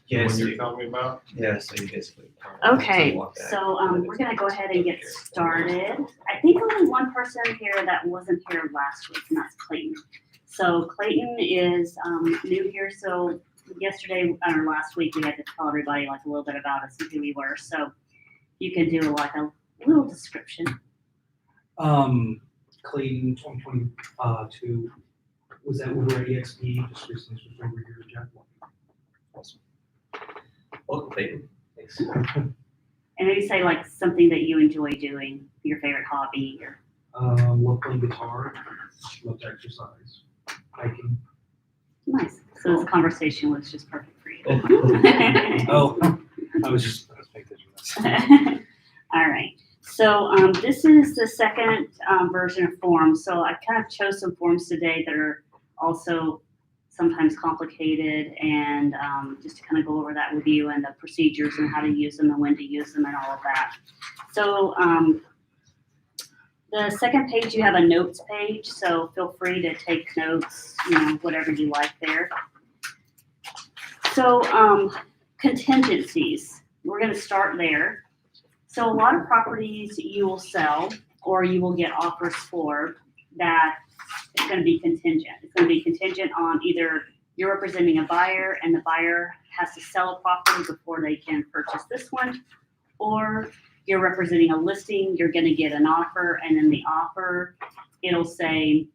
Yeah, What so you're talking about? yeah, so you basically. Okay, walk back. so we're gonna go ahead and get started. I think only one person here that wasn't here last week, and that's Clayton. So Clayton is new here, so yesterday, or last week, we had to tell everybody like a little bit about us and who we were, so you can do like a little description. Clayton 2022 was at over at EXP, just recently switched over here to Jeff. Awesome. Welcome, Clayton. Thanks. And maybe say like something that you enjoy doing, your favorite hobby, or Love playing guitar, love to exercise, hiking. nice. So this conversation was just perfect for you. Oh, I was making this. All right. So this is the second version of forms. So I kind of chose some forms today that are also sometimes complicated, and just to kind of go over that with you and the procedures and how to use them and when to use them and all of that. So the second page, you have a notes page, so feel free to take notes, whatever you like there. So contingencies, we're going to start there. So a lot of properties you will sell or you will get offers for that it's going to be contingent. It's going to be contingent on either you're representing a buyer and the buyer has to sell a property before they can purchase this one, or you're representing a listing, you're going to get an offer, and in the offer, it'll say,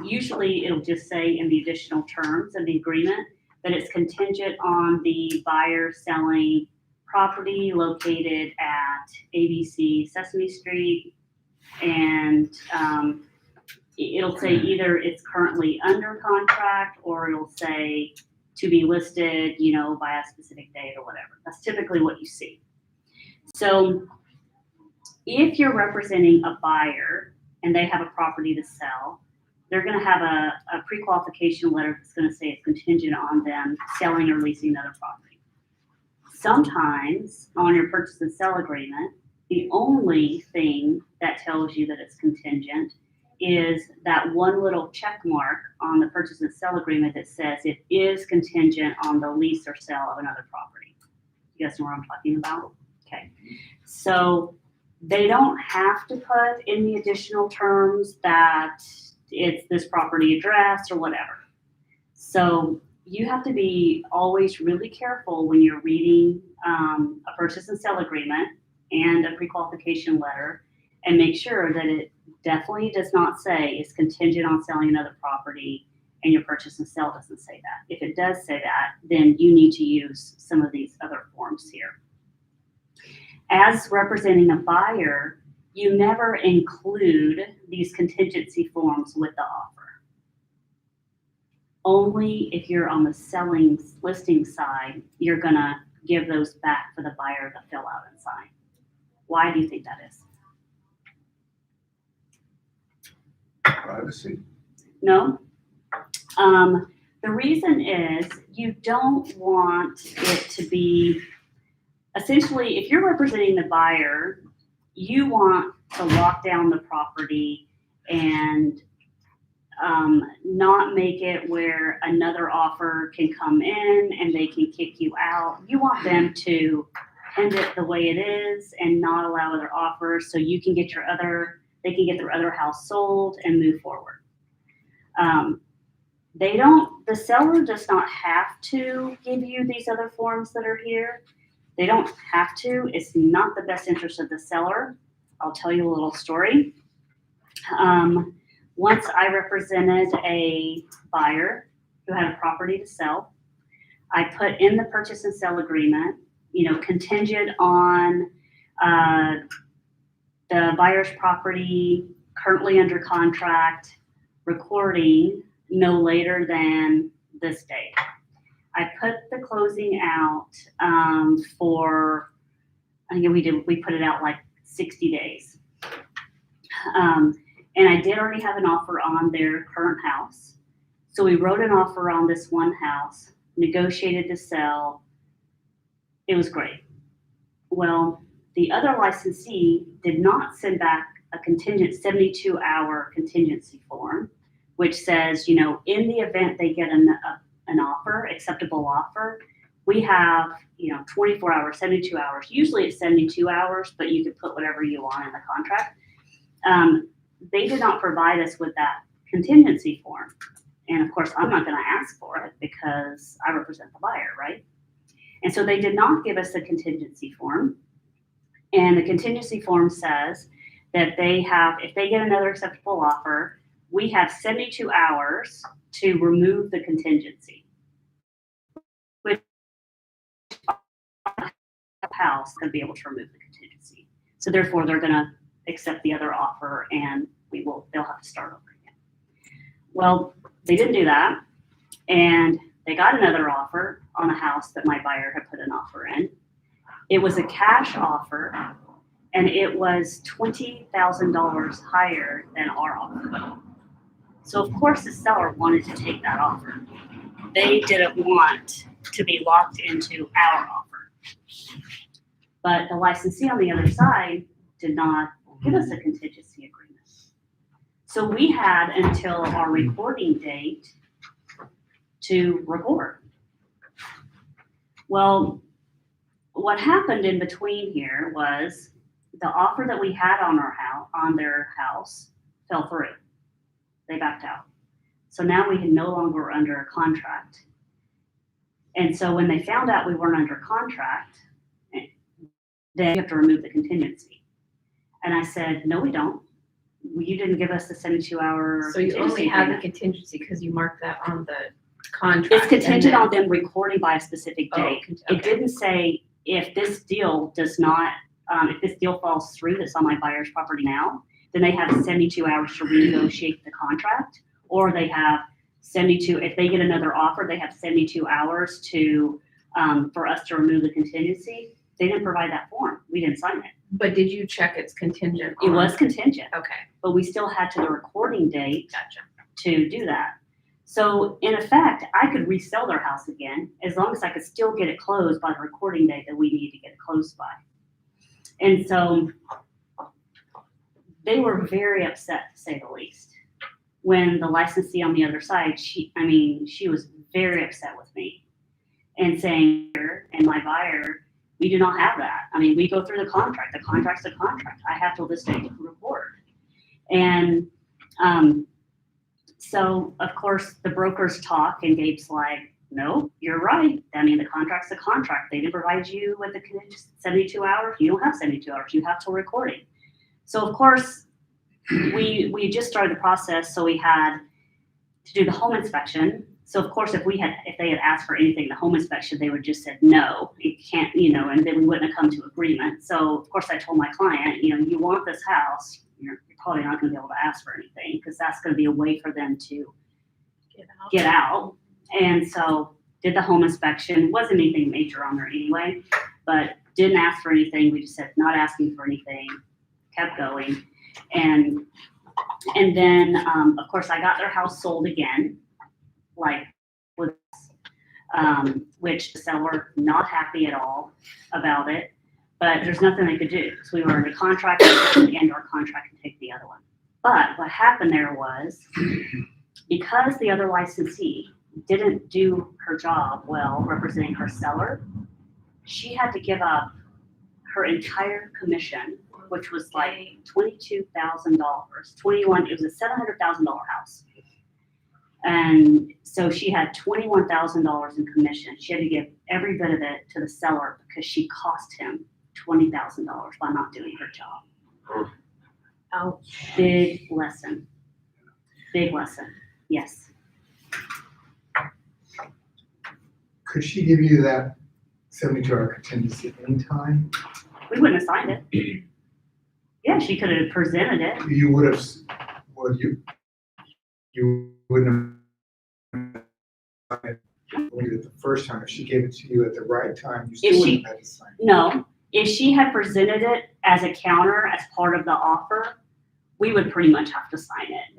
usually it'll just say in the additional terms of the agreement that it's contingent on the buyer selling property located at ABC Sesame Street, and it'll say either it's currently under contract or it'll say to be listed, by a specific date or whatever. That's typically what you see. So if you're representing a buyer and they have a property to sell, they're going to have a pre-qualification letter that's going to say it's contingent on them selling or leasing another property. Sometimes on your purchase and sell agreement, the only thing that tells you that it's contingent is that one little check mark on the purchase and sell agreement that says it is contingent on the lease or sale of another property. You guys know what I'm talking about? Okay. So they don't have to put in the additional terms that it's this property address or whatever. So you have to be always really careful when you're reading a purchase and sell agreement and a pre-qualification letter, and make sure that it definitely does not say it's contingent on selling another property and your purchase and sell doesn't say that. If it does say that, then you need to use some of these other forms here. As representing a buyer, you never include these contingency forms with the offer. Only if you're on the listing side, you're gonna give those back for the buyer to fill out and sign. Why do you think that is? Privacy. No? The reason is you don't want it to be, essentially, if you're representing the buyer, you want to lock down the property and not make it where another offer can come in and they can kick you out. You want them to end it the way it is and not allow other offers so you can get they can get their other house sold and move forward. The seller does not have to give you these other forms that are here. They don't have to. It's not the best interest of the seller. I'll tell you a little story. Once I represented a buyer who had a property to sell. I put in the purchase and sell agreement, contingent on the buyer's property currently under contract, recording no later than this date. I put the closing out for, I think we put it out like 60 days. And I did already have an offer on their current house. So we wrote an offer on this one house, negotiated to sell. It was great. Well, the other licensee did not send back a contingent 72-hour contingency form, which says, in the event they get an offer, acceptable offer, we have, 24 hours, 72 hours. Usually it's 72 hours, but you could put whatever you want in the contract. They did not provide us with that contingency form. And of course, I'm not going to ask for it because I represent the buyer, right? And so they did not give us the contingency form. And the contingency form says that if they get another acceptable offer, we have 72 hours to remove the contingency. Which house going to be able to remove the contingency. So therefore, they're going to accept the other offer, and they'll have to start over again. Well, they didn't do that, and they got another offer on a house that my buyer had put an offer in. It was a cash offer, and it was $20,000 higher than our offer. So of course the seller wanted to take that offer. They didn't want to be locked into our offer. But the licensee on the other side did not give us a contingency agreement. So we had until our recording date to record. Well, what happened in between here was the offer that we had on their house fell through. They backed out. So now we no longer were under a contract. And so when they found out we weren't under contract, then you have to remove the contingency. And I said, no, we don't. You didn't give us the 72-hour. So you only have a contingency because you marked that on the contract. It's contingent on them recording by a specific date. Okay. It didn't say if this deal does not, if this deal falls through that's on my buyer's property now, then they have 72 hours to renegotiate the contract, or they have 72, if they get another offer, they have 72 hours to, for us to remove the contingency. They didn't provide that form. We didn't sign it. But did you check it's contingent? It was contingent, Okay, but we still had to the recording date gotcha. to do that. So in effect, I could resell their house again as long as I could still get it closed by the recording date that we needed to get it closed by. And so they were very upset, to say the least. When the licensee on the other side, she was very upset with me and saying, and my buyer, we do not have that. I mean, we go through the contract. The contract's a contract. I have till this day to record. And so, of course, the brokers talk, and Gabe's like, no, you're right. I mean, the contract's a contract. They didn't provide you with the 72 hours. You don't have 72 hours. You have till recording. So, of course, we just started the process, so we had to do the home inspection. So of course, if they had asked for anything, the home inspection, they would just said, no, you can't, and then we wouldn't have come to agreement. So of course I told my client, you want this house, you're probably not going to be able to ask for anything because that's going to be a way for them to get out. And so did the home inspection, wasn't anything major on there anyway, but didn't ask for anything. We just said not asking for anything, kept going. And then, of course, I got their house sold again, which the seller not happy at all about it, but there's nothing they could do. So we were in a contract and end our contract and take the other one. But what happened there was, because the other licensee didn't do her job well representing her seller, she had to give up her entire commission, which was like $22,000, it was a $700,000 house. And so she had $21,000 in commission. She had to give every bit of it to the seller because she cost him $20,000 by not doing her job. Oh, Big lesson. Big lesson. Yes. Could she give you that 72-hour contingency at any time? We wouldn't have signed it. Yeah, she could have presented it. You would have, you wouldn't have signed it the first time. If she gave it to you at the right time, you still wouldn't have had to sign it. No, if she had presented it as a counter, as part of the offer, we would pretty much have to sign it.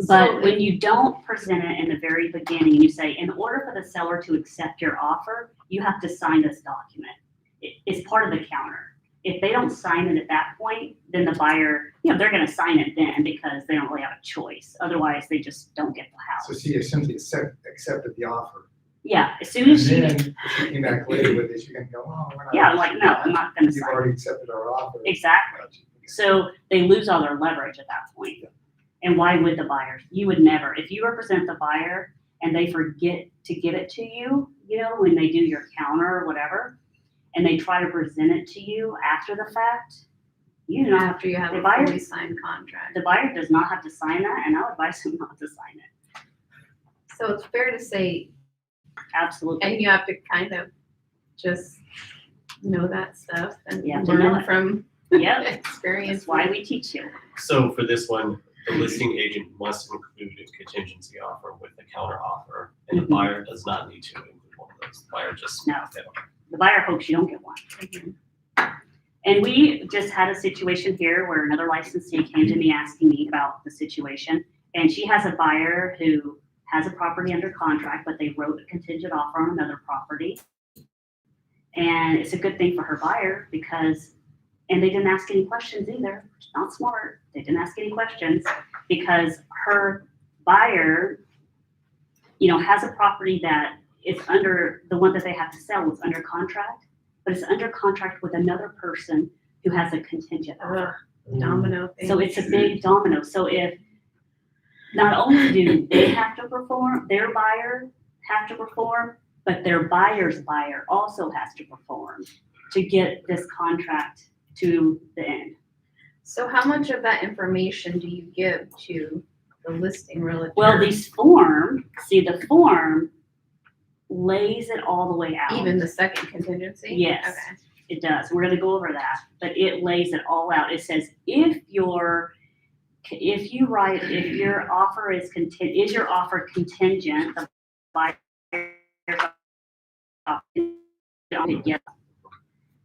But when you don't present it in the very beginning, you say, in order for the seller to accept your offer, you have to sign this document. It's part of the counter. If they don't sign it at that point, then the buyer, they're going to sign it then because they don't really have a choice. Otherwise, they just don't get the house. So she essentially accepted the offer. Yeah, as soon as she, And then if she came back later with it, you're gonna go, oh, we're not. yeah, I'm like, no, I'm not gonna You've sign. already accepted our offer. Exactly. So they lose all their leverage at that point. And why would the buyer? You would never, if you represent the buyer and they forget to give it to you, you know, when they do your counter or whatever, and they try to present it to you after the fact, you do not have After you have the a buyer- fully signed contract. the buyer does not have to sign that, and I would advise them not to sign it. So it's fair to say, Absolutely. and you have to kind of just know that stuff and You have to know learn it. from Yep, experience. that's why we teach you. So for this one, the listing agent must include a contingency offer with the counter offer, and the Mhm. buyer does not need to include one of those. The buyer just. No. The buyer hopes you don't get one. And we just had a situation here where another licensee came to me asking me about the situation. And she has a buyer who has a property under contract, but they wrote a contingent offer on another property. And it's a good thing for her buyer because, and they didn't ask any questions either, not smart. They didn't ask any questions because her buyer, you know, has a property that is under, the one that they have to sell is under contract, but it's under contract with another person who has a contingent offer. Domino thing. So it's a big domino. So if not only do they have to perform, their buyer have to perform, but their buyer's buyer also has to perform to get this contract to the end. So how much of that information do you give to the listing realtor? Well, these form, see the form lays it all the way out. Even the second contingency? Yes. Okay. It does. We're gonna go over that, but it lays it all out. It says if your offer is is your offer contingent, the buyer yes.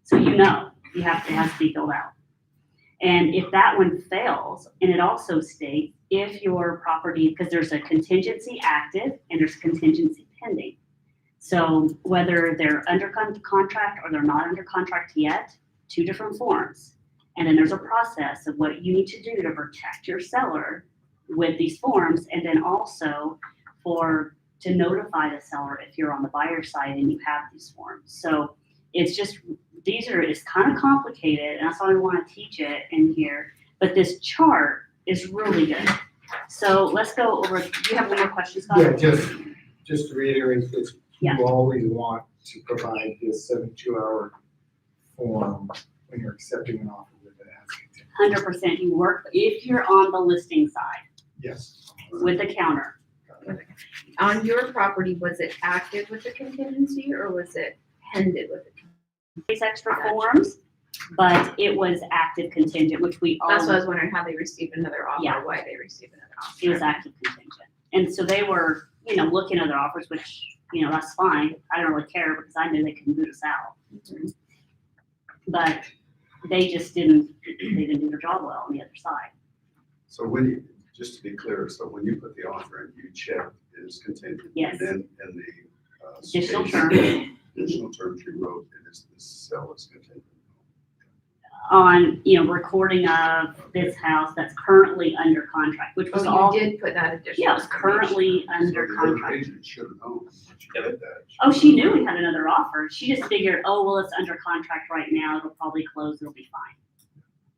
So you know, it has to be filled out. And if that one fails, and it also states if your property, because there's a contingency active and there's contingency pending. So whether they're under contract or they're not under contract yet, two different forms. And then there's a process of what you need to do to protect your seller with these forms, and then also to notify the seller if you're on the buyer side and you have these forms. So it's just, it's kind of complicated, and that's why we want to teach it in here. But this chart is really good. So let's go over, do you have any more questions, Scott? Yeah, just to reiterate this, Yeah. you always want to provide this 72-hour form when you're accepting an offer with the ask. 100% you work, if you're on the listing side Yes. with the counter. On your property, was it active with the contingency or was it pended with the? These extra forms, but it was active contingent, which we all. That's why I was wondering how they received another offer, Yeah. why they received another offer. It was active contingent. And so they were, looking at their offers, which, that's fine. I don't really care because I knew they couldn't boot us out. Mhm. But they just didn't do their job well on the other side. So when you, just to be clear, so when you put the offer in, you check is contingent. Yes. And then in the. Additional space, term Additional terms you wrote, it is the sale is contingent. on, recording of this house that's currently under contract, which was Oh, all, you did put that additional. yeah, it was currently under So the other contract. agent should have known that you did that. Oh, she knew we had another offer. She just figured, oh, well, it's under contract right now. It'll probably close. It'll be fine.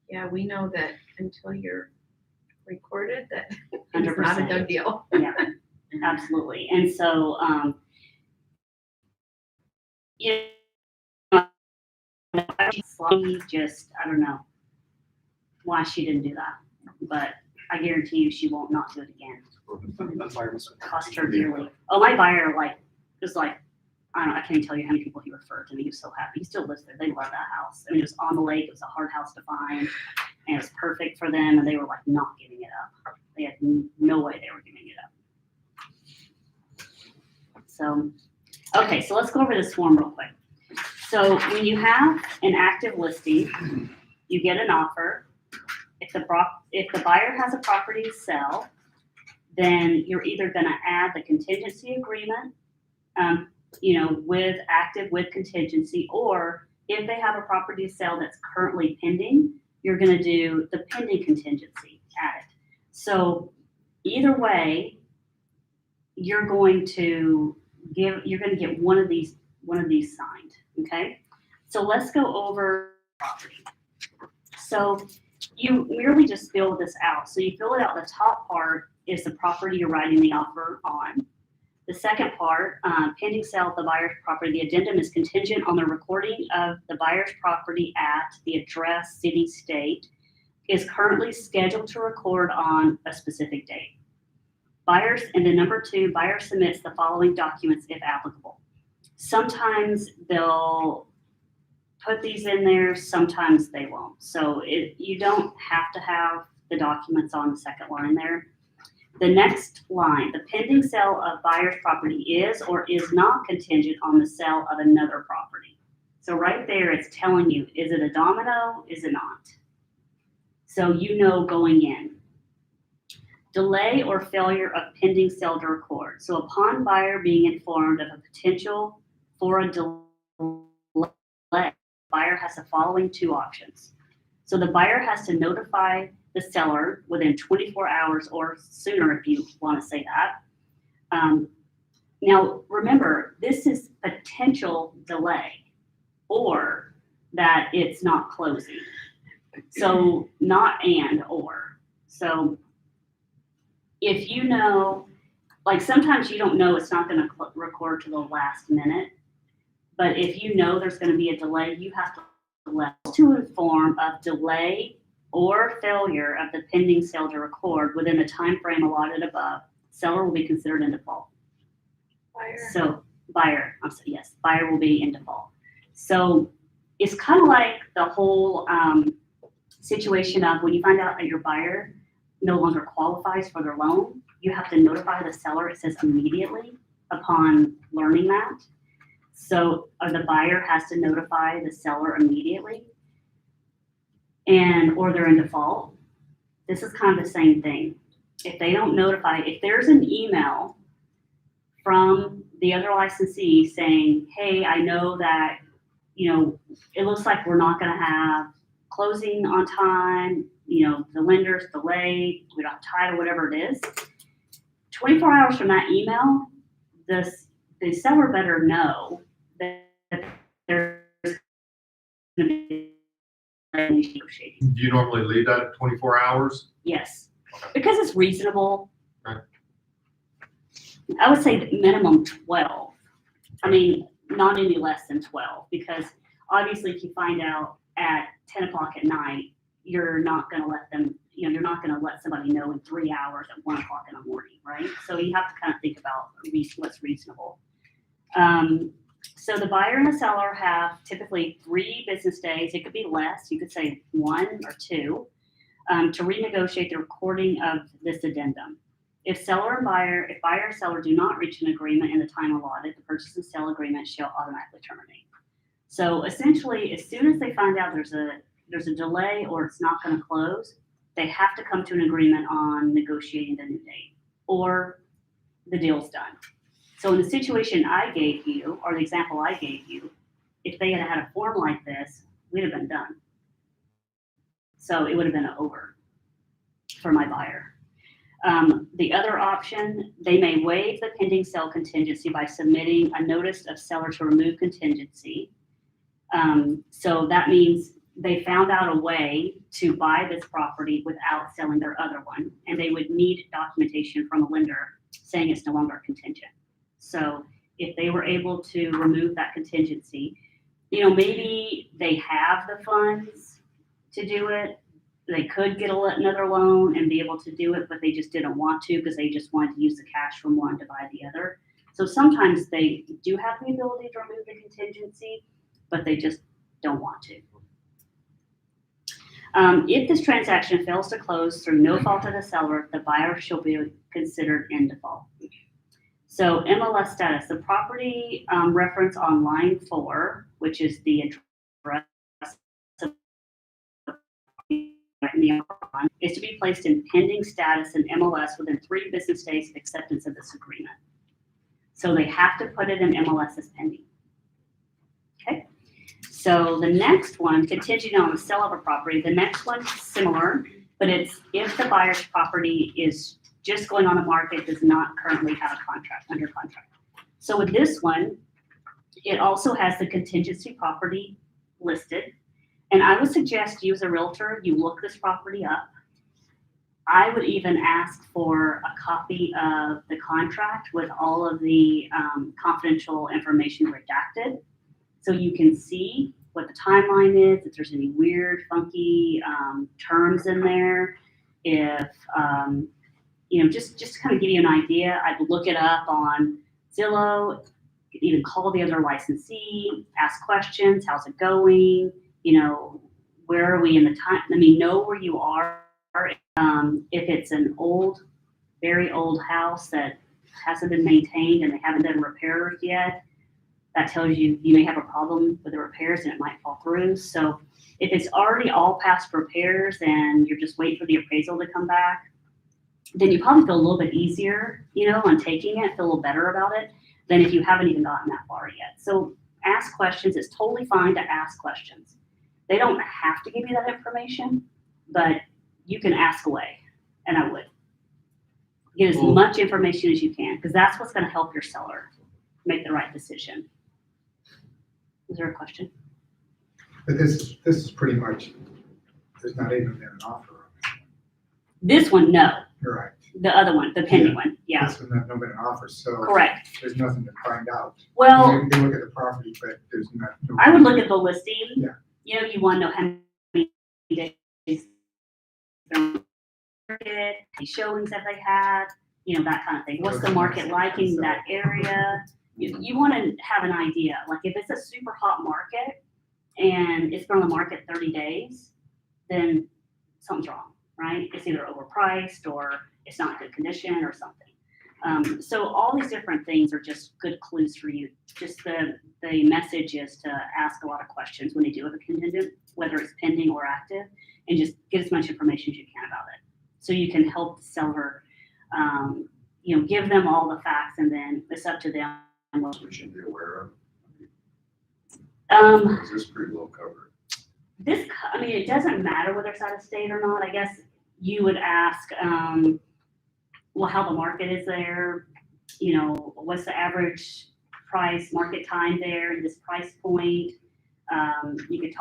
Yeah, we know that until you're recorded, that it's not a 100%. done deal. Yeah, absolutely. And so, I don't know why she didn't do that, but I guarantee you she won't not do it again. Cost her dearly. Oh, my buyer, was like, I don't know, I can't even tell you how many people he referred to me. He was so happy. He still lives there. They love that house. I mean, it was on the lake. It was a hard house to find. And it was perfect for them. And they were not giving it up. They had no way they were giving it up. So, okay, so let's go over this form real quick. So when you have an active listing, you get an offer. If the buyer has a property to sell, then you're either going to add the contingency agreement, with contingency, or if they have a property to sell that's currently pending, you're going to do the pending contingency at it. So either way, you're going to you're gonna get one of these signed, okay? So let's go over property. So you merely just fill this out. So you fill it out, the top part is the property you're writing the offer on. The second part, pending sale of the buyer's property, the addendum is contingent on the recording of the buyer's property at the address, city, state, is currently scheduled to record on a specific date. Buyers, and then number 2, buyer submits the following documents if applicable. Sometimes they'll put these in there, sometimes they won't. So you don't have to have the documents on the second line there. The next line, the pending sale of buyer's property is or is not contingent on the sale of another property. So right there, it's telling you, is it a domino, is it not? So you know going in. Delay or failure of pending sale to record. So upon buyer being informed of a potential for a delay, buyer has the following 2 options. So the buyer has to notify the seller within 24 hours or sooner if you want to say that. Now, remember, this is potential delay or that it's not closing. So not and or. So if you know, like sometimes you don't know it's not going to record to the last minute, but if you know there's going to be a delay, you have to inform of delay or failure of the pending sale to record within the time frame allotted above. Seller will be considered in default. So buyer will be in default. So it's kind of like the whole situation of when you find out that your buyer no longer qualifies for their loan, you have to notify the seller, it says immediately upon learning that. So the buyer has to notify the seller immediately or they're in default. This is kind of the same thing. If they don't notify, if there's an email from the other licensee saying, hey, I know that, it looks like we're not gonna have closing on time, the lender's delayed, we don't have title, whatever it is. 24 hours from that email, the seller better know that there's going to be negotiating. Do you normally leave that at 24 hours? Yes, because it's reasonable. Right. I would say minimum 12. I mean, not any less than 12, because obviously if you find out at 10 o'clock at night, you're not going to let them, you're not going to let somebody know in 3 hours at 1 o'clock in the morning, right? So you have to kind of think about what's reasonable. So the buyer and the seller have typically 3 business days. It could be less. You could say 1 or 2 to renegotiate the recording of this addendum. If buyer and seller do not reach an agreement in the time allotted, the purchase and sale agreement shall automatically terminate. So essentially, as soon as they find out there's a delay or it's not going to close, they have to come to an agreement on negotiating the new date or the deal's done. So in the situation I gave you, or the example I gave you, if they had had a form like this, we'd have been done. So it would have been over for my buyer. The other option, they may waive the pending sale contingency by submitting a notice of seller to remove contingency. So that means they found out a way to buy this property without selling their other one, and they would need documentation from a lender saying it's no longer contingent. So if they were able to remove that contingency, maybe they have the funds to do it. They could get another loan and be able to do it, but they just didn't want to because they just wanted to use the cash from one to buy the other. So sometimes they do have the ability to remove the contingency, but they just don't want to. If this transaction fails to close through no fault of the seller, the buyer shall be considered in default. So MLS status, the property reference on line 4, which is the address in the upper line, is to be placed in pending status in MLS within 3 business days of acceptance of this agreement. So they have to put it in MLS as pending. Okay. So the next one, contingent on the sale of a property, the next one's similar, but it's if the buyer's property is just going on the market, does not currently have a contract, under contract. So with this one, it also has the contingency property listed. And I would suggest you as a realtor, you look this property up. I would even ask for a copy of the contract with all of the confidential information redacted, so you can see what the timeline is, if there's any weird, funky terms in there. If, just to kind of give you an idea, I'd look it up on Zillow, even call the other licensee, ask questions, how's it going? Where are we in the time? Know where you are. If it's an old, very old house that hasn't been maintained and they haven't done repairs yet, that tells you you may have a problem with the repairs and it might fall through. So if it's already all past repairs and you're just waiting for the appraisal to come back, then you probably feel a little bit easier, on taking it, feel a little better about it than if you haven't even gotten that far yet. So ask questions. It's totally fine to ask questions. They don't have to give you that information, but you can ask away, and I would. Get as much information as you can, because that's what's going to help your seller make the right decision. Is there a question? But this is pretty much, there's not even been an offer. This one, no. You're right. The other one, the pending one, yeah. This one, there's not been an offer, so Correct. there's nothing to find out. Well, You can look at the property, but there's not. No I would look at the listing. Yeah. You want to know how many days market, the showings that they had, that kind of thing. What's the market like in that area? You want to have an idea. Like if it's a super hot market and it's been on the market 30 days, then something's wrong, right? It's either overpriced or it's not in good condition or something. So all these different things are just good clues for you. Just the message is to ask a lot of questions when they do have a contingent, whether it's pending or active, and just get as much information as you can about it. So you can help the seller, give them all the facts, and then it's up to them. We should be aware Um, of, is this pretty well covered? It doesn't matter whether it's out of state or not. I guess you would ask, how the market is there, what's the average price, market time there, this price point. You could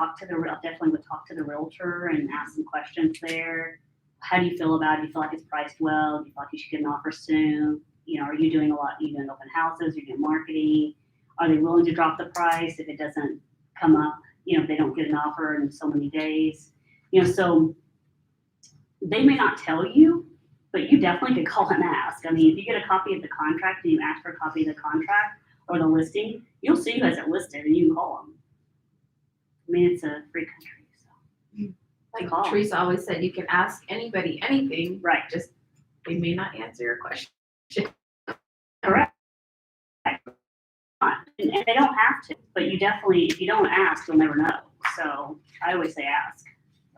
definitely would talk to the realtor and ask some questions there. How do you feel about it? Do you feel like it's priced well? Do you feel like you should get an offer soon? Are you doing are you doing open houses? Are you doing marketing? Are they willing to drop the price if it doesn't come up? If they don't get an offer in so many days. So they may not tell you, but you definitely could call and ask. If you get a copy of the contract and you ask for a copy of the contract or the listing, you'll see who has it listed and you can call them. It's a free country, so. Like Call. Teresa always said, you can ask anybody anything, Right. just they may not answer your question. Correct. And they don't have to, but you definitely, if you don't ask, you'll never know. So I always say ask.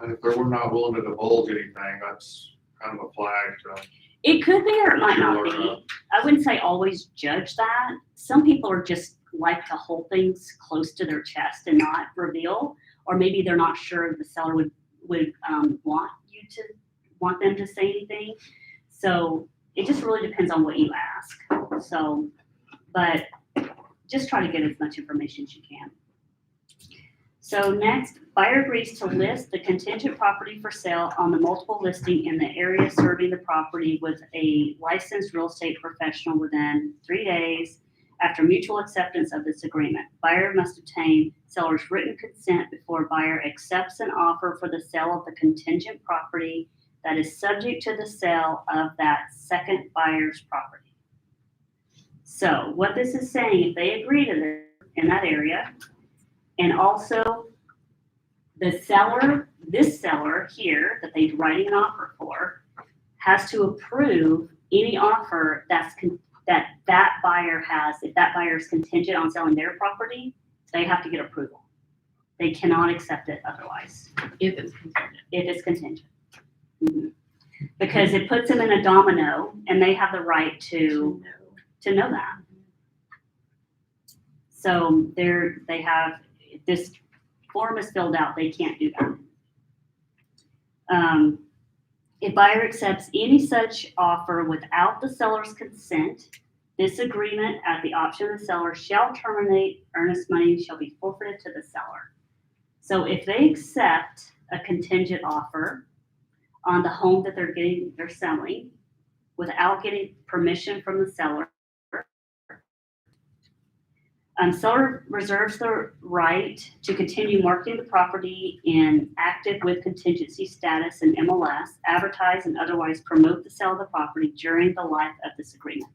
And if they were not willing to divulge anything, that's kind of a flag to. It could be or it might not Sure. be. I wouldn't say always judge that. Some people are just like to hold things close to their chest and not reveal, or maybe they're not sure the seller would want them to say anything. So it just really depends on what you ask. So, but just try to get as much information as you can. So next, buyer agrees to list the contingent property for sale on the multiple listing in the area serving the property with a licensed real estate professional within 3 days after mutual acceptance of this agreement. Buyer must obtain seller's written consent before buyer accepts an offer for the sale of the contingent property that is subject to the sale of that second buyer's property. So what this is saying, if they agree to this in that area, and also the seller, this seller here that they're writing an offer for, has to approve any offer that buyer has. If that buyer is contingent on selling their property, they have to get approval. They cannot accept it otherwise. If it's contingent. If it's contingent. Mhm. Because it puts them in a domino and they have the right to know that. So they have, if this form is filled out, they can't do that. If buyer accepts any such offer without the seller's consent, This agreement, at the option of the seller, shall terminate, earnest money shall be forfeited to the seller. So if they accept a contingent offer on the home that they're selling without getting permission from the seller, seller reserves the right to continue marketing the property in active with contingency status in MLS, advertise and otherwise promote the sale of the property during the life of this agreement.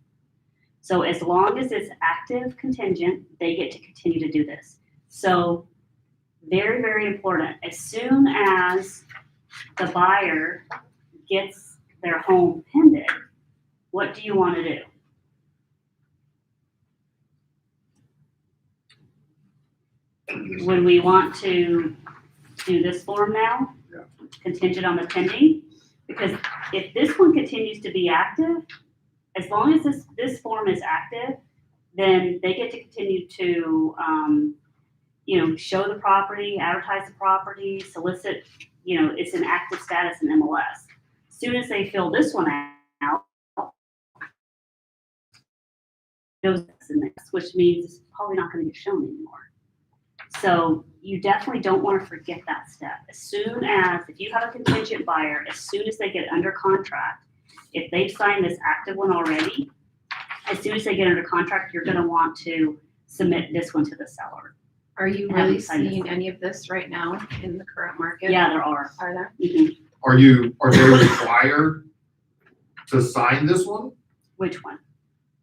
So as long as it's active contingent, they get to continue to do this. So very, very important. As soon as the buyer gets their home pending, what do you want to do? Would we want to do this form now? Yeah. Contingent on the pending? Because if this one continues to be active, as long as this form is active, then they get to continue to, show the property, advertise the property, solicit, it's an active status in MLS. As soon as they fill this one out, it goes in this, which means it's probably not going to get shown anymore. So you definitely don't want to forget that step. As soon as, if you have a contingent buyer, as soon as they get under contract, if they've signed this active one already, as soon as they get under contract, you're going to want to submit this one to the seller. Are you Haven't really signed this seeing one. any of this right now in the current market? Yeah, there are. Are there? Mhm. Are they required to sign this one? Which one?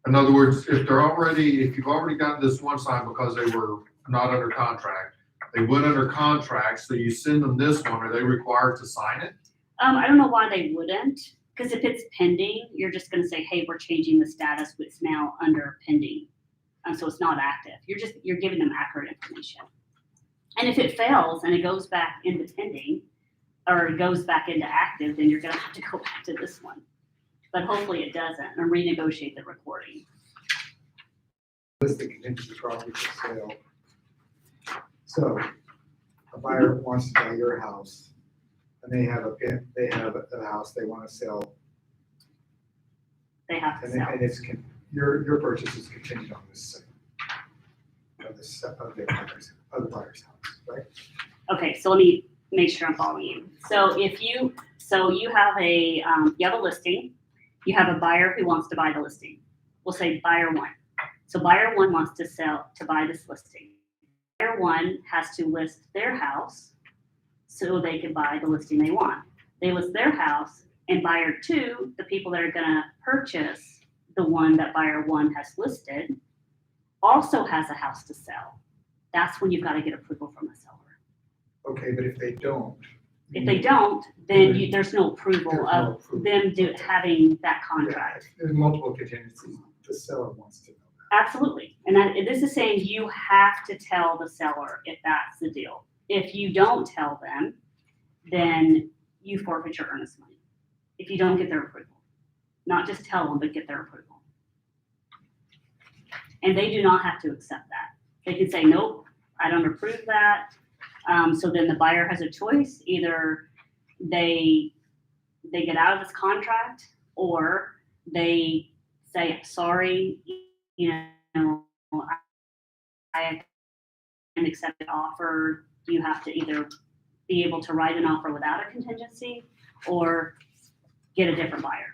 In other words, if you've already gotten this one signed because they were not under contract, they went under contract, so you send them this one, are they required to sign it? I don't know why they wouldn't, because if it's pending, you're just going to say, hey, we're changing the status, it's now under pending. So it's not active. You're giving them accurate information. And if it fails and it goes back into pending, or it goes back into active, then you're going to have to go back to this one. But hopefully it doesn't, and renegotiate the recording. List the contingency property for sale. So a buyer wants to buy your house and they have a house they want to sell They have to sell. and your purchase is contingent on this sale of the buyer's house, right? Okay, so let me make sure I'm following you. So you have a listing, you have a buyer who wants to buy the listing. We'll say buyer one. So buyer one wants to buy this listing. Buyer one has to list their house so they can buy the listing they want. They list their house, and buyer two, the people that are gonna purchase the one that buyer one has listed, also has a house to sell. That's when you've got to get approval from the seller. Okay, but if they don't. If they don't, then there's no approval There's no of approval. them having that contract. Yeah, there's multiple contingencies. The seller wants to know Absolutely. And this is saying you have to tell the seller if that's the deal. If you don't tell them, then you forfeit your earnest money. If you don't get their approval. Not just tell them, but get their approval. And they do not have to accept that. They can say, nope, I don't approve that. So then the buyer has a choice. Either they get out of this contract, or they say, sorry, I can accept the offer. You have to either be able to write an offer without a contingency or get a different buyer.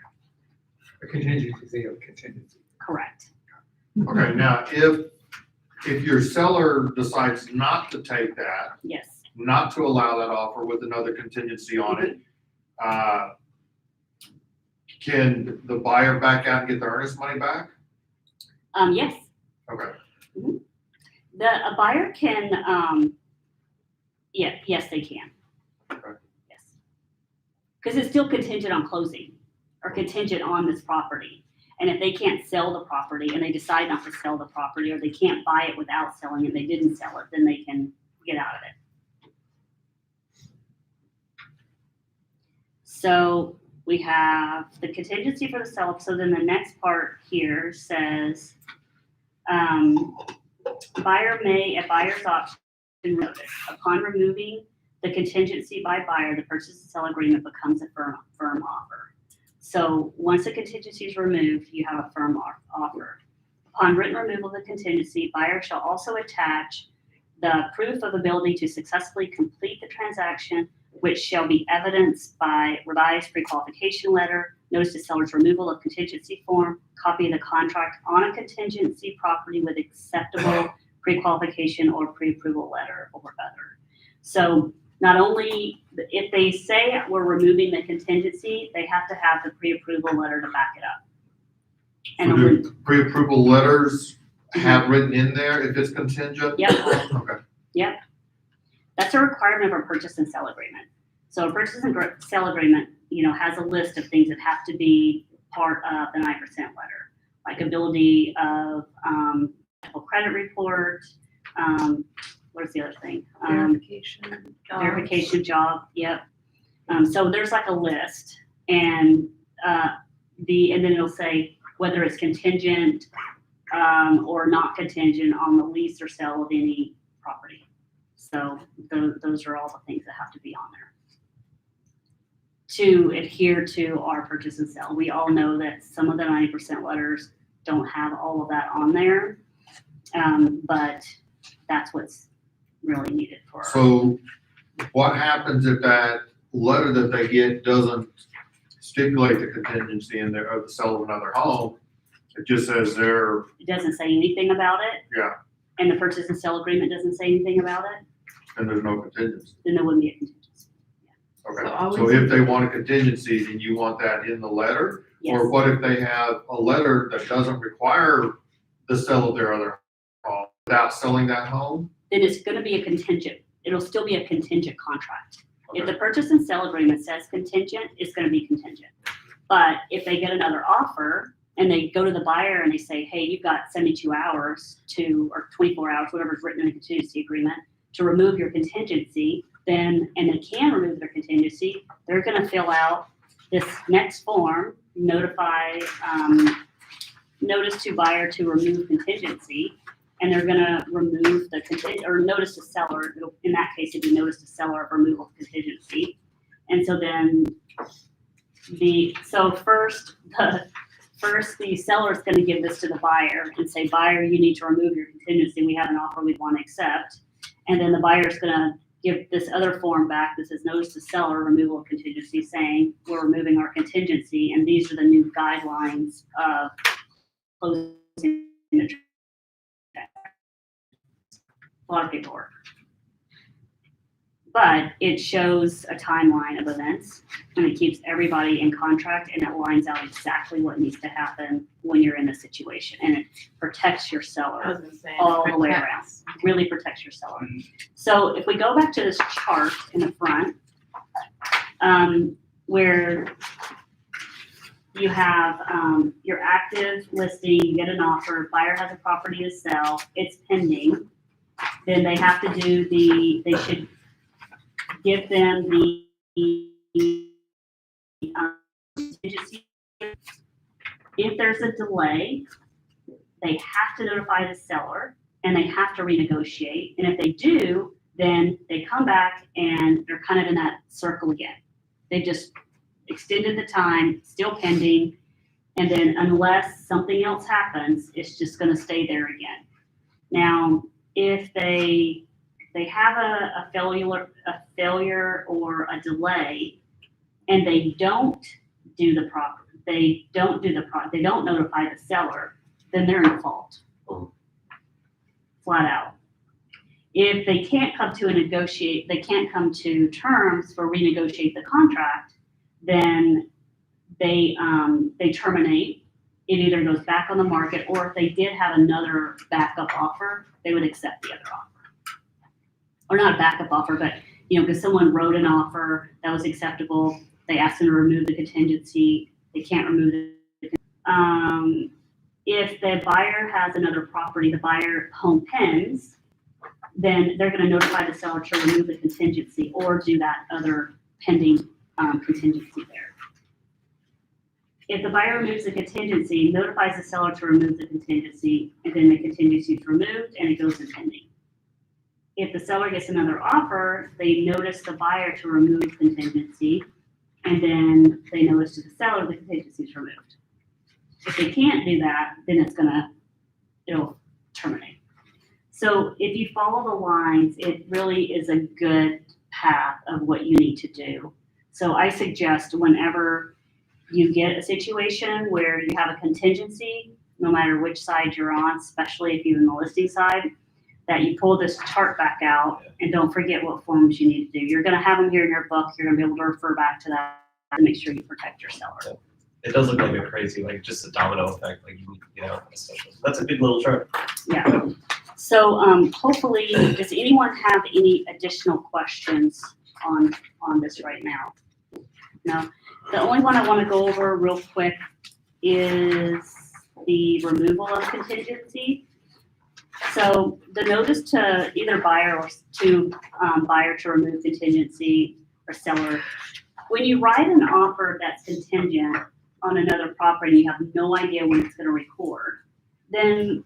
a contingency of contingency. Correct. Okay, now, if your seller decides not to take that, Yes. not to allow that offer with another contingency on it, can the buyer back out and get their earnest money back? Yes. Okay. A buyer can, yes, they can. Okay. Yes. Because it's still contingent on closing or contingent on this property. And if they can't sell the property and they decide not to sell the property, or they can't buy it without selling it, they didn't sell it, then they can get out of it. So we have the contingency for the seller. So then the next part here says, buyer may, at buyer's option, notice. Upon removing the contingency by buyer, the purchase and sale agreement becomes a firm offer. So once the contingency is removed, you have a firm offer. Upon written removal of the contingency, buyer shall also attach the proof of ability to successfully complete the transaction, which shall be evidenced by revised pre-qualification letter, notice to seller's removal of contingency form, copy of the contract on a contingency property with acceptable pre-qualification or pre-approval letter or other. So not only, if they say we're removing the contingency, they have to have the pre-approval letter to back it up. And So only- do pre-approval letters have written in there if it's contingent? Yep. Okay. Yep. That's a requirement of a purchase and sale agreement. So a purchase and sale agreement, has a list of things that have to be part of the 9% letter, like ability of credit report. What is the other thing? Verification. Verification job. Yep. So there's like a list, and and then it'll say whether it's contingent or not contingent on the lease or sale of any property. So those are all the things that have to be on there to adhere to our purchase and sale. We all know that some of the 90% letters don't have all of that on there, but that's what's really needed for. So what happens if that letter that they get doesn't stipulate the contingency in there of the sale of another home? It just says they're, It doesn't say anything about it. Yeah. And the purchase and sale agreement doesn't say anything about it, and there's no contingency. then there wouldn't be a contingency. Okay, So always- so if they want a contingency, then you want that in the letter? Yes. Or what if they have a letter that doesn't require the sale of their other home without selling that home? Then it's gonna be a contingent. It'll still be a contingent contract. If Okay. the purchase and sale agreement says contingent, it's gonna be contingent. But if they get another offer and they go to the buyer and they say, hey, you've got 72 hours or 24 hours, whatever's written in the contingency agreement, to remove your contingency, and they can remove their contingency, they're gonna fill out this next form, notify, notice to buyer to remove contingency, and they're gonna remove the or notice to seller. In that case, it'd be notice to seller of removal of contingency. And so then first the seller is gonna give this to the buyer and say, buyer, you need to remove your contingency. We have an offer we want to accept. And then the buyer's gonna give this other form back that says notice to seller removal of contingency, saying we're removing our contingency, and these are the new guidelines of closing the transaction. A lot of paperwork. But it shows a timeline of events, and it keeps everybody in contract, and it lines out exactly what needs to happen when you're in a situation, and it protects your seller all the way around. Really protects your seller. So if we go back to this chart in the front, where you have your active listing, you get an offer, buyer has a property to sell, it's pending, then they have to do they should give them the contingency. If there's a delay, they have to notify the seller and they have to renegotiate. And if they do, then they come back and they're kind of in that circle again. They just extended the time, still pending, and then unless something else happens, it's just gonna stay there again. Now, if they have a failure or a delay, and they don't notify the seller, then they're in fault. Flat out. If they can't come to terms for renegotiate the contract, then they terminate. It either goes back on the market, or if they did have another backup offer, they would accept the other offer. Or not a backup offer, but because someone wrote an offer that was acceptable, they asked them to remove the contingency, they can't remove the if the buyer has another property, the buyer home pens, then they're going to notify the seller to remove the contingency or do that other pending contingency there. If the buyer removes the contingency, notifies the seller to remove the contingency, and then the contingency is removed and it goes to pending. If the seller gets another offer, they notice the buyer to remove contingency, and then they notice to the seller the contingency is removed. If they can't do that, then it's gonna it'll terminate. So if you follow the lines, it really is a good path of what you need to do. So I suggest whenever you get a situation where you have a contingency, no matter which side you're on, especially if you're in the listing side, that you pull this chart back out and don't forget what forms you need to do. You're gonna have them here in your book. You're gonna be able to refer back to that to make sure you protect your seller. It does look like a crazy, like just a domino effect, like, you know, especially, that's a good little chart. Yeah. So hopefully, does anyone have any additional questions on this right now? No? The only one I want to go over real quick is the removal of contingency. So the notice to either buyer or to buyer to remove contingency or seller, when you write an offer that's contingent on another property, and you have no idea when it's going to record, then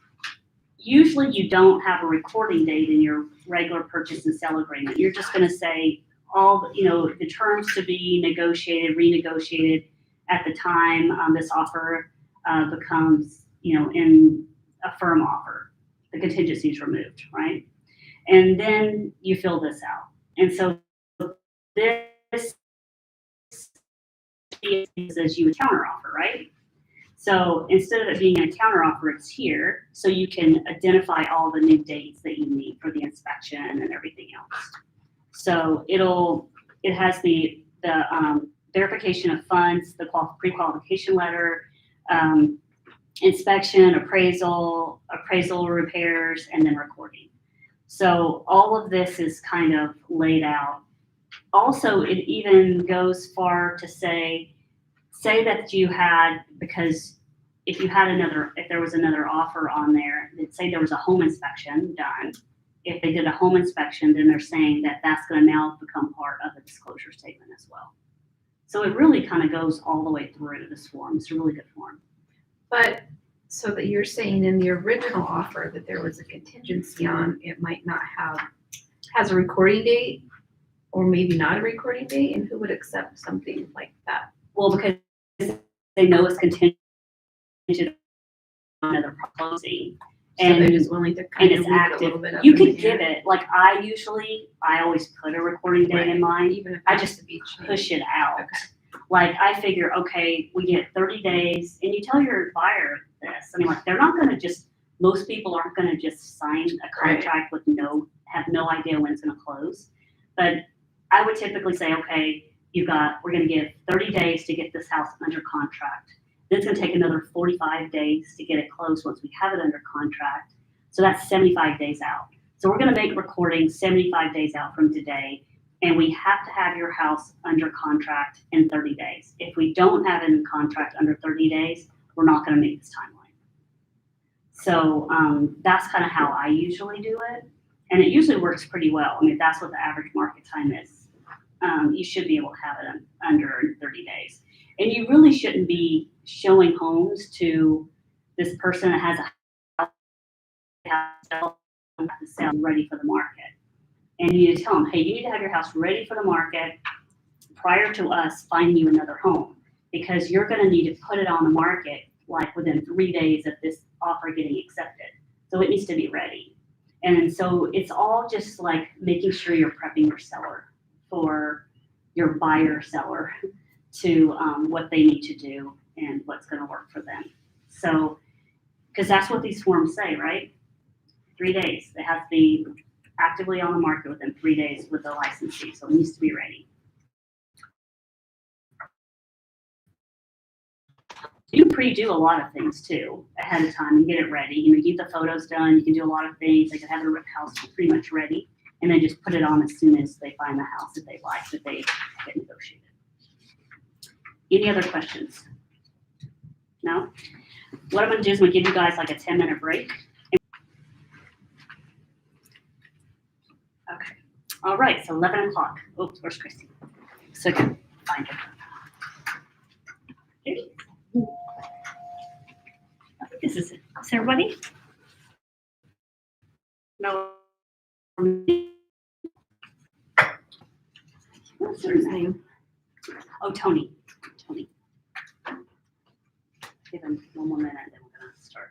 usually you don't have a recording date in your regular purchase and sale agreement. You're just going to say all, the terms to be negotiated, renegotiated at the time this offer becomes, in a firm offer. The contingency is removed, right? And then you fill this out. And so this is you a counter offer, right? So instead of it being in a counter offer, it's here, so you can identify all the new dates that you need for the inspection and everything else. So it has the verification of funds, the pre-qualification letter, inspection, appraisal repairs, and then recording. So all of this is kind of laid out. Also, it even goes far to say that you had, because if there was another offer on there, say there was a home inspection done. If they did a home inspection, then they're saying that that's going to now become part of a disclosure statement as well. So it really kind of goes all the way through this form. It's a really good form. But, so that you're saying in the original offer that there was a contingency on, it might not has a recording date, or maybe not a recording date, and who would accept something like that? Well, because they know it's contingent on another closing. So they're And just willing to and kind of it's leave it a active. little bit up You in the could give air, it, like I always put a recording date in mind. even if I it's just to be changed. push it out. Okay. Like I figure, okay, we get 30 days, and you tell your buyer this. I mean, like they're not gonna most people aren't gonna just sign a contract with have no idea when it's gonna close. But I would typically say, okay, we're gonna give 30 days to get this house under contract. Then it's gonna take another 45 days to get it closed once we have it under contract. So that's 75 days out. So we're gonna make recording 75 days out from today, and we have to have your house under contract in 30 days. If we don't have it in contract under 30 days, we're not gonna make this timeline. So that's kind of how I usually do it. And it usually works pretty well. I mean, that's what the average market time is. You should be able to have it under 30 days. And you really shouldn't be showing homes to this person that has a house to sell ready for the market. And you need to tell them, hey, you need to have your house ready for the market prior to us finding you another home, because you're going to need to put it on the market like within 3 days of this offer getting accepted. So it needs to be ready. And so it's all just like making sure you're prepping your seller for your buyer seller to what they need to do and what's going to work for them. So, because that's what these forms say, right? 3 days. It has to be actively on the market within 3 days with the licensee, so it needs to be ready. You can pre-do a lot of things too ahead of time and get it ready. You get the photos done. You can do a lot of things. They can have the house pretty much ready, and then just put it on as soon as they find the house that they like, that they get negotiated. Any other questions? No? What I'm gonna do is I'm gonna give you guys like a 10-minute break. Okay. All right, so 11 o'clock. Oh, where's Christy? So good. Find her. Here she is. I think this is it. Is everybody? No. What's her name? Oh, Tony. Tony. Give him one more minute, then we're gonna start.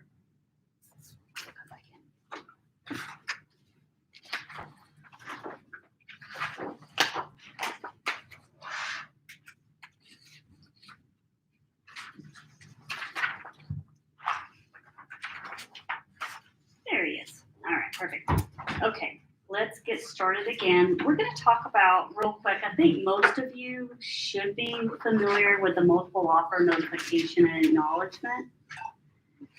let's get started again. We're gonna talk about real quick, I think most of you should be familiar with the multiple offer notification and acknowledgement.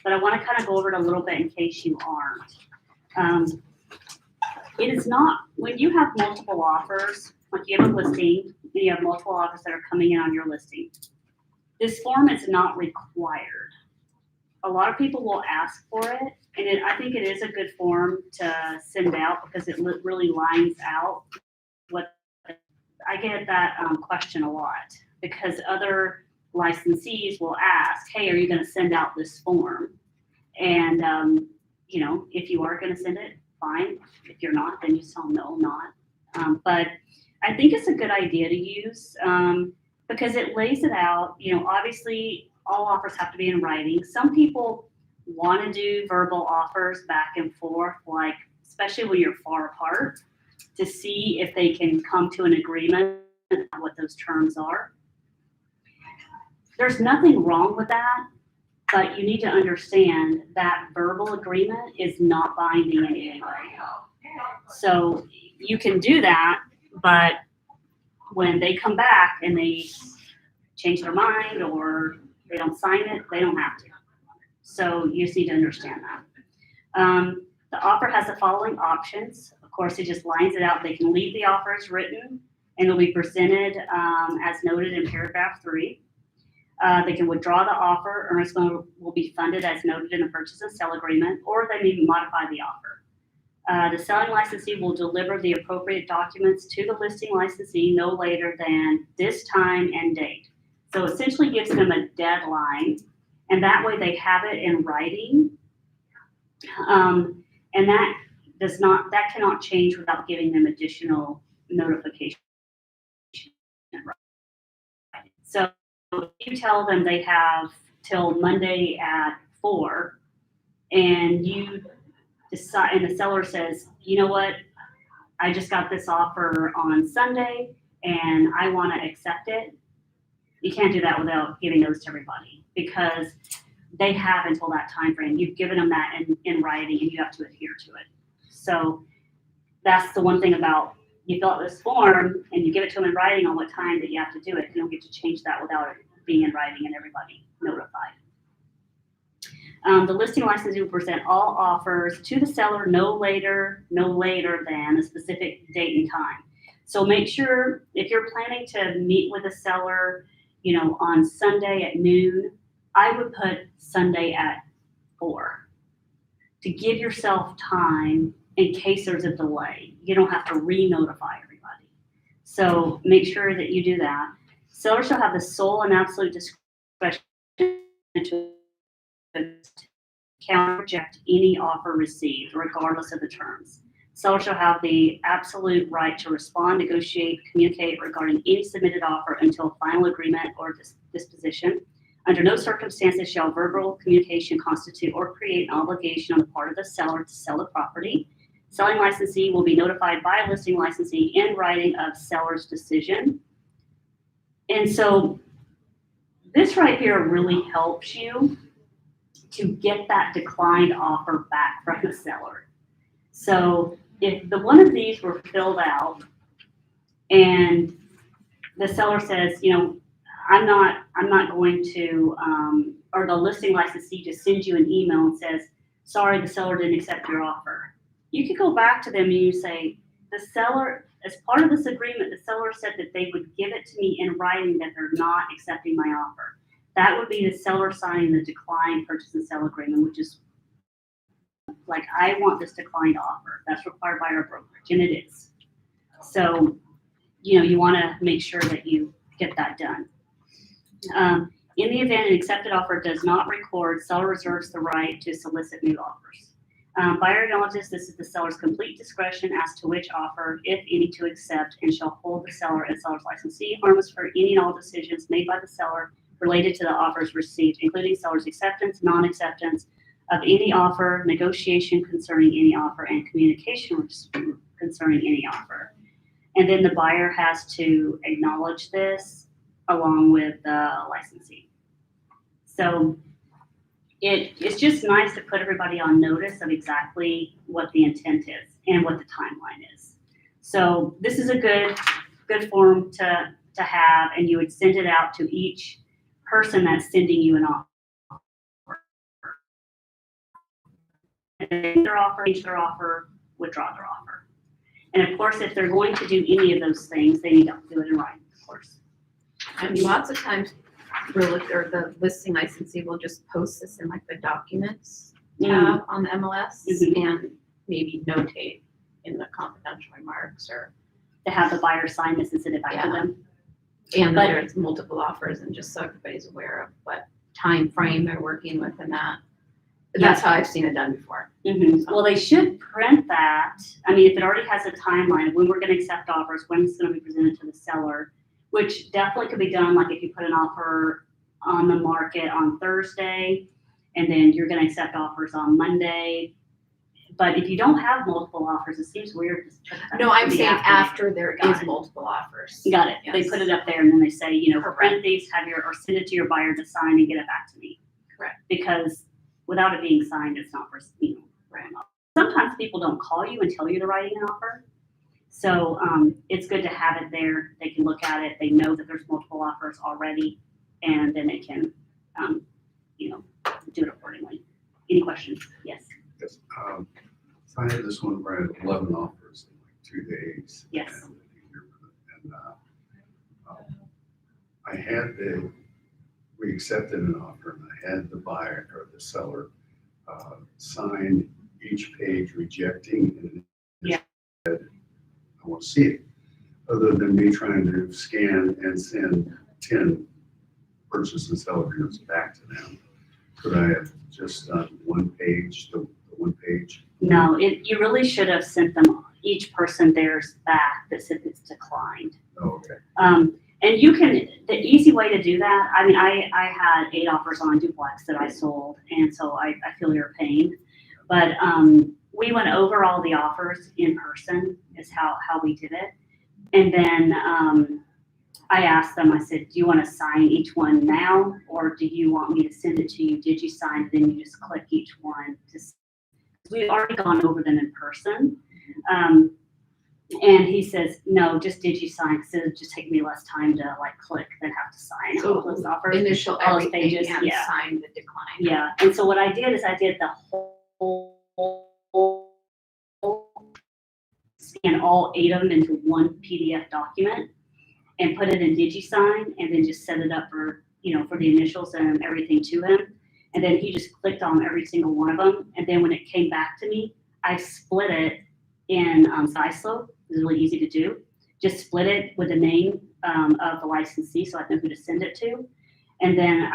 But I wanna kind of go over it a little bit in case you aren't. It is not, when you have multiple offers, like you have a listing, and you have multiple offers that are coming in on your listing, this form is not required. A lot of people will ask for it, and I think it is a good form to send out because it really lines out what, I get that question a lot because other licensees will ask, hey, are you gonna send out this form? And, you know, if you are gonna send it, fine. If you're not, then you just tell them no, I'm not. But I think it's a good idea to use because it lays it out. You know, obviously all offers have to be in writing. Some people want to do verbal offers back and forth, like especially when you're far apart, to see if they can come to an agreement on what those terms are. There's nothing wrong with that. But you need to understand that verbal agreement is not binding in any way. So you can do that, but when they come back and they change their mind or they don't sign it, they don't have to. So you just need to understand that. The offer has the following options. Of course, it just lines it out. They can leave the offer as written and it'll be presented as noted in paragraph 3. They can withdraw the offer, earnest money will be funded as noted in the purchase and sale agreement, or they may modify the offer. The selling licensee will deliver the appropriate documents to the listing licensee no later than this time and date. So essentially gives them a deadline, and that way they have it in writing. And that cannot change without giving them additional notification. So you tell them they have till Monday at 4 and you decide, and the seller says, you know what, I just got this offer on Sunday and I want to accept it. You can't do that without giving those to everybody because they have until that time frame. You've given them that in writing and you have to adhere to it. So that's the one thing about you fill out this form and you give it to them in writing on what time that you have to do it. You don't get to change that without it being in writing and everybody notified. The listing licensee will present all offers to the seller no later than a specific date and time. So make sure if you're planning to meet with a seller, you know, on Sunday at noon, I would put Sunday at 4 to give yourself time in case there's a delay. You don't have to re-notify everybody. So make sure that you do that. Seller shall have the sole and absolute discretion to counter reject any offer received, regardless of the terms. Seller shall have the absolute right to respond, negotiate, communicate regarding any submitted offer until final agreement or disposition. Under no circumstances shall verbal communication constitute or create an obligation on the part of the seller to sell the property. Selling licensee will be notified by a listing licensee in writing of seller's decision. And so this right here really helps you to get that declined offer back from the seller. So if the one of these were filled out and the seller says, you know, I'm not going to, or the listing licensee just sends you an email and says, sorry, the seller didn't accept your offer. You could go back to them and you say, the seller, as part of this agreement, the seller said that they would give it to me in writing that they're not accepting my offer. That would be the seller signing the declined purchase and sale agreement, which is like, I want this declined offer. That's required by our brokerage, and it is. So, you know, you want to make sure that you get that done. In the event an accepted offer does not record, seller reserves the right to solicit new offers. Buyer acknowledges this is the seller's complete discretion as to which offer, if any, to accept, and shall hold the seller and seller's licensee harmless for any and all decisions made by the seller related to the offers received, including seller's acceptance, non-acceptance of any offer, negotiation concerning any offer, and communication concerning any offer. And then the buyer has to acknowledge this along with the licensee. So it's just nice to put everybody on notice of exactly what the intent is. and what the timeline is. So this is a good form to have, and you would send it out to each person that's sending you an offer. And their offer, change their offer, withdraw their offer. And of course, if they're going to do any of those things, they need to do it in writing, of course. And lots of times, or the listing licensee will just post this in like the documents tab on the MLS and maybe notate in the confidential remarks or. To have the buyer sign this and send it back to Yeah. them. And But- there's multiple offers and just so everybody's aware of what time frame they're working with and that. That's how I've seen it done before. Well, they should print that. I mean, if it already has a timeline, when we're gonna accept offers, when it's gonna be presented to the seller, which definitely could be done, like if you put an offer on the market on Thursday, and then you're gonna accept offers on Monday. But if you don't have multiple offers, it seems weird to put that. No, I'm in the saying afternoon. after there Got is it. multiple offers. You got it. They Yes. put it up there and then they say, you know, Correct. print these, or send it to your buyer to sign and get it back to me. Correct. Because without it being signed, it's not for, Right. Sometimes people don't call you and tell you they're writing an offer. So, it's good to have it there. They can look at it. They know that there's multiple offers already, and then they can, do it accordingly. Any questions? Yes, Yes, so I had this one where I had 11 offers in like 2 days. Yes. And I had we accepted an offer and I had the buyer or the seller sign each page rejecting and Yeah. said, I want to see it. Other than me trying to scan and send 10 purchase and sell agreements back to them. Could I have just done one page, the one page? no, you really should have sent them, each person theirs back that said it's declined. Oh, okay. And you can, the easy way to do that, I mean, I had 8 offers on a duplex that I sold, and so I feel your pain. But we went over all the offers in person is how we did it. And then I asked them, I said, do you want to sign each one now, or do you want me to send it to you? Did you sign? Then you just click each one. We've already gone over them in person. And he says, no, just did you sign? Because it'll just take me less time to like click than have to sign all those offers. Initial all those everything pages, and yeah. sign the decline. Yeah, and so what I did is I did the whole, scan all 8 of them into one PDF document and put it in DigiSign and then just set it up for, for the initials and everything to him. And then he just clicked on every single one of them. And then when it came back to me, I split it in SkySlope. It's really easy to do. Just split it with the name of the licensee so I know who to send it to. And then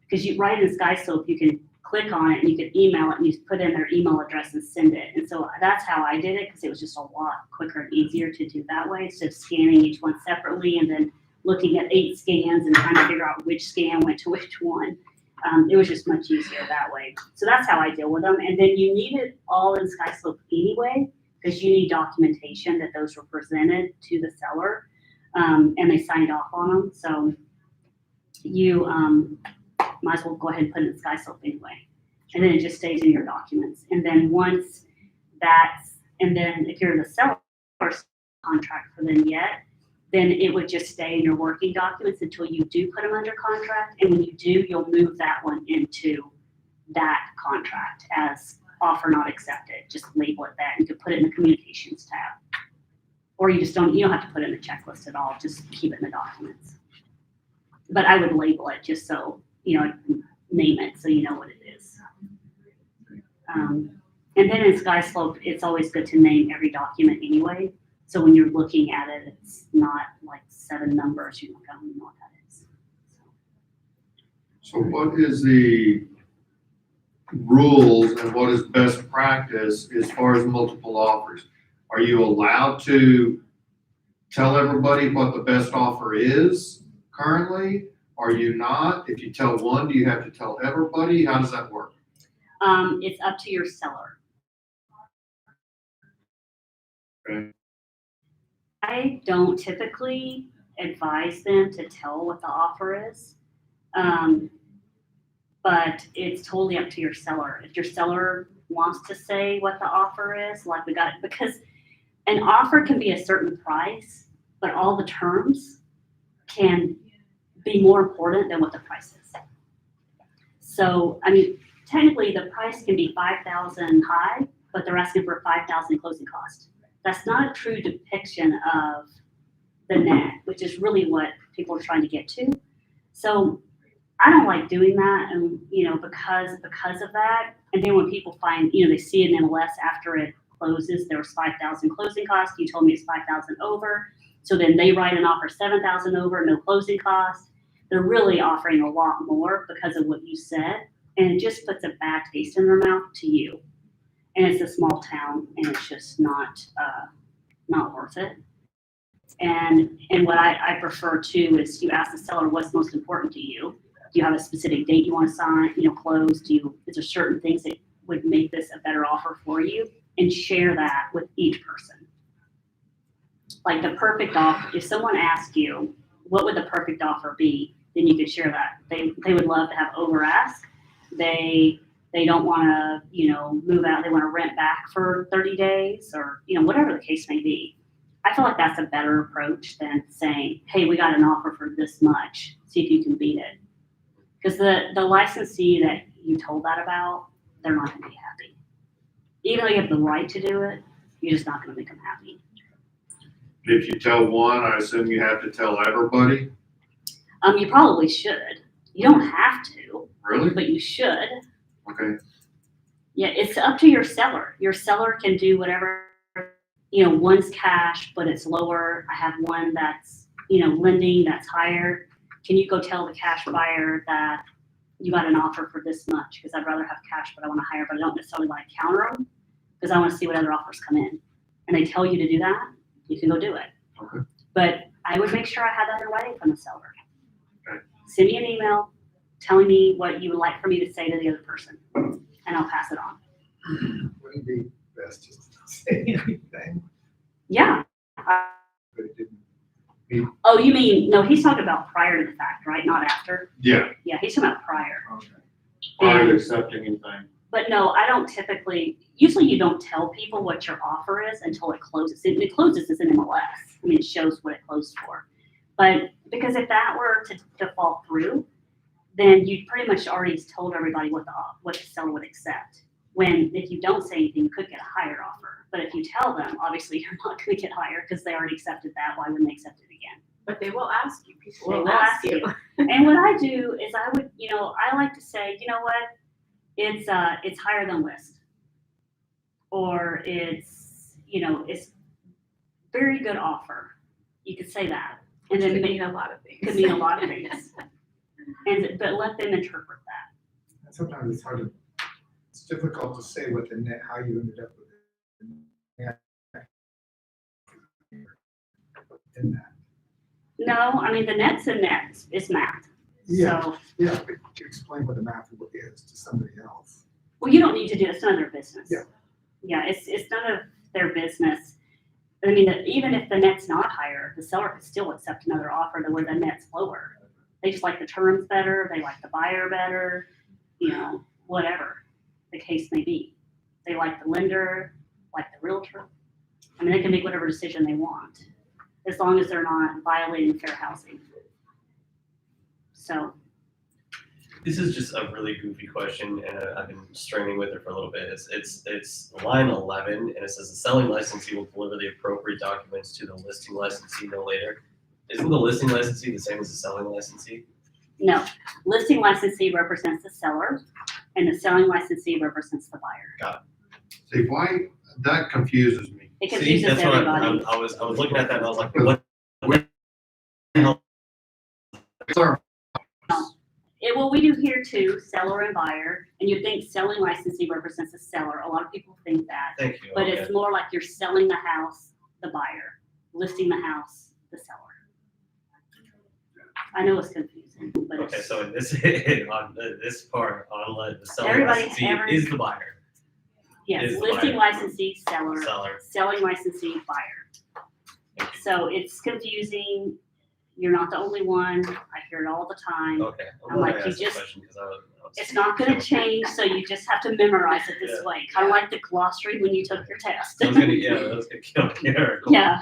because you write in SkySlope, you can click on it and you can email it and you put in their email address and send it. And so that's how I did it because it was just a lot quicker and easier to do that way instead of scanning each one separately and then looking at 8 scans and trying to figure out which scan went to which one. It was just much easier that way. So that's how I deal with them. And then you need it all in SkySlope anyway because you need documentation that those were presented to the seller and they signed off on them. So you might as well go ahead and put it in SkySlope anyway. And then it just stays in your documents. And then once and then if you're in the seller contract for them yet, then it would just stay in your working documents until you do put them under contract. And when you do, you'll move that one into that contract as offer not accepted. Just label it that and you can put it in the communications tab. Or you don't have to put it in the checklist at all, just keep it in the documents. But I would label it just so, name it so you know what it is. And then in SkySlope, it's always good to name every document anyway. So when you're looking at it, it's not like 7 numbers, you don't know what that is. So what is the rules and what is best practice as far as multiple offers? Are you allowed to tell everybody what the best offer is currently? Are you not? If you tell one, do you have to tell everybody? How does that work? It's up to your seller. Okay. I don't typically advise them to tell what the offer is. But it's totally up to your seller. If your seller wants to say what the offer is, like we got, because an offer can be a certain price, but all the terms can be more important than what the price is. So, I mean, technically the price can be 5,000 high, but they're asking for 5,000 closing cost. That's not a true depiction of the net, which is really what people are trying to get to. So I don't like doing that, and because of that. And then when people find, they see an MLS after it closes, there was 5,000 closing costs. You told me it's 5,000 over. So then they write an offer 7,000 over, no closing cost. They're really offering a lot more because of what you said, and it just puts a bad taste in their mouth to you. And it's a small town, and it's just not worth it. And what I prefer too is you ask the seller what's most important to you. Do you have a specific date you want to sign, close? Is there certain things that would make this a better offer for you? And share that with each person. Like the perfect offer, if someone asked you, what would the perfect offer be? Then you could share that. They would love to have over ask. They don't want to, move out. They want to rent back for 30 days or, whatever the case may be. I feel like that's a better approach than saying, hey, we got an offer for this much. See if you can beat it. Because the licensee that you told that about, they're not going to be happy. Even though you have the right to do it, you're just not going to make them happy. If you tell one, I assume you have to tell everybody? You probably should. You don't have to, Really? but you should. Okay. Yeah, it's up to your seller. Your seller can do whatever. One's cash, but it's lower. I have one that's, lending that's higher. Can you go tell the cash buyer that you got an offer for this much? Because I'd rather have cash, but I want to hire, but I don't necessarily want to counter them because I want to see what other offers come in. And they tell you to do that, you can go do it. Okay. But I would make sure I had that in writing from the seller. Okay. Send me an email telling me what you would like for me to say to the other person, and I'll pass it on. Wouldn't it be best just to not say anything, Yeah. but it didn't. Oh, you mean, no, he's talking about prior to the fact, right? Not after. Yeah. Yeah, he's talking about prior. Okay. Prior to And- accepting anything. But no, I don't usually you don't tell people what your offer is until it closes. It closes as an MLS. I mean, it shows what it closed for. But because if that were to fall through, then you pretty much already told everybody what the seller would accept. When if you don't say anything, you could get a higher offer. But if you tell them, obviously you're not going to get higher because they already accepted that. Why wouldn't they accept it again? But they will ask you. People They will will ask ask you. And what I do is I would, I like to say, you know what, it's higher than list, or it's very good offer. You could say that, and then Could make mean a lot of things. could mean a lot of things, but let them interpret that. And sometimes it's difficult to say what how you ended up with the net in that. No, I mean the net's a net. It's math. Yeah. So, Yeah, but to explain what the math is to somebody else. well, you don't need to do it. It's none of their business. Yeah. Yeah, it's none of their business. I mean, even if the net's not higher, the seller could still accept another offer to where the net's lower. They just like the terms better. They like the buyer better. Whatever the case may be. They like the lender, like the realtor. I mean, they can make whatever decision they want, as long as they're not violating fair housing. So, This is just a really goofy question, and I've been straining with it for a little bit. It's line 11, and it says the selling licensee will deliver the appropriate documents to the listing licensee no later. Isn't the listing licensee the same as the selling licensee? no, listing licensee represents the seller, and the selling licensee represents the buyer. See, why, that confuses me. It See, confuses that's what everybody. I was looking at that and I was like, what? Well, we do here too, seller and buyer, and you think selling licensee represents the seller. A lot of people think that, Thank you. but okay. it's more like you're selling the house, the buyer, listing the house, the seller. I know it's confusing, but Okay, it's, so in this, on this part, on the selling Everybody- licensee is the buyer, yes, is the listing buyer. licensee, seller, seller. selling licensee, buyer. Thank you. So it's confusing. You're not the only one. I hear it all the time. Okay. I'm glad like, I you asked the just- question 'cause I was- It's not gonna change, so you just have to memorize it this Yeah. way, kind of like the glossary when you took your test. I was gonna, yeah, that was gonna kill Garrett. Yeah.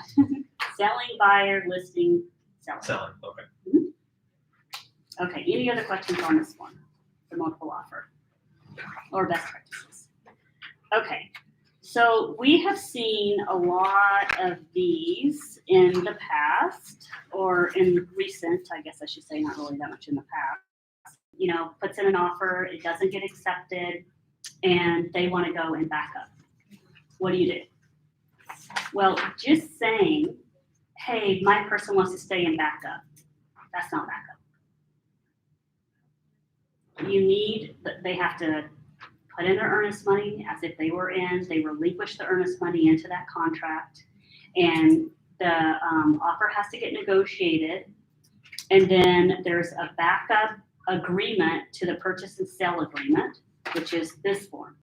Selling, buyer, listing, seller. Selling, okay. Okay, any other questions on this one? The multiple offer or best practices? Okay, so we have seen a lot of these in the past or in recent, I guess I should say, not really that much in the past. You know, puts in an offer, it doesn't get accepted, and they want to go and back up. What do you do? Well, just saying, hey, my person wants to stay and back up, that's not backup. They have to put in their earnest money as if they relinquish the earnest money into that contract. And the offer has to get negotiated. And then there's a backup agreement to the purchase and sale agreement, which is this form.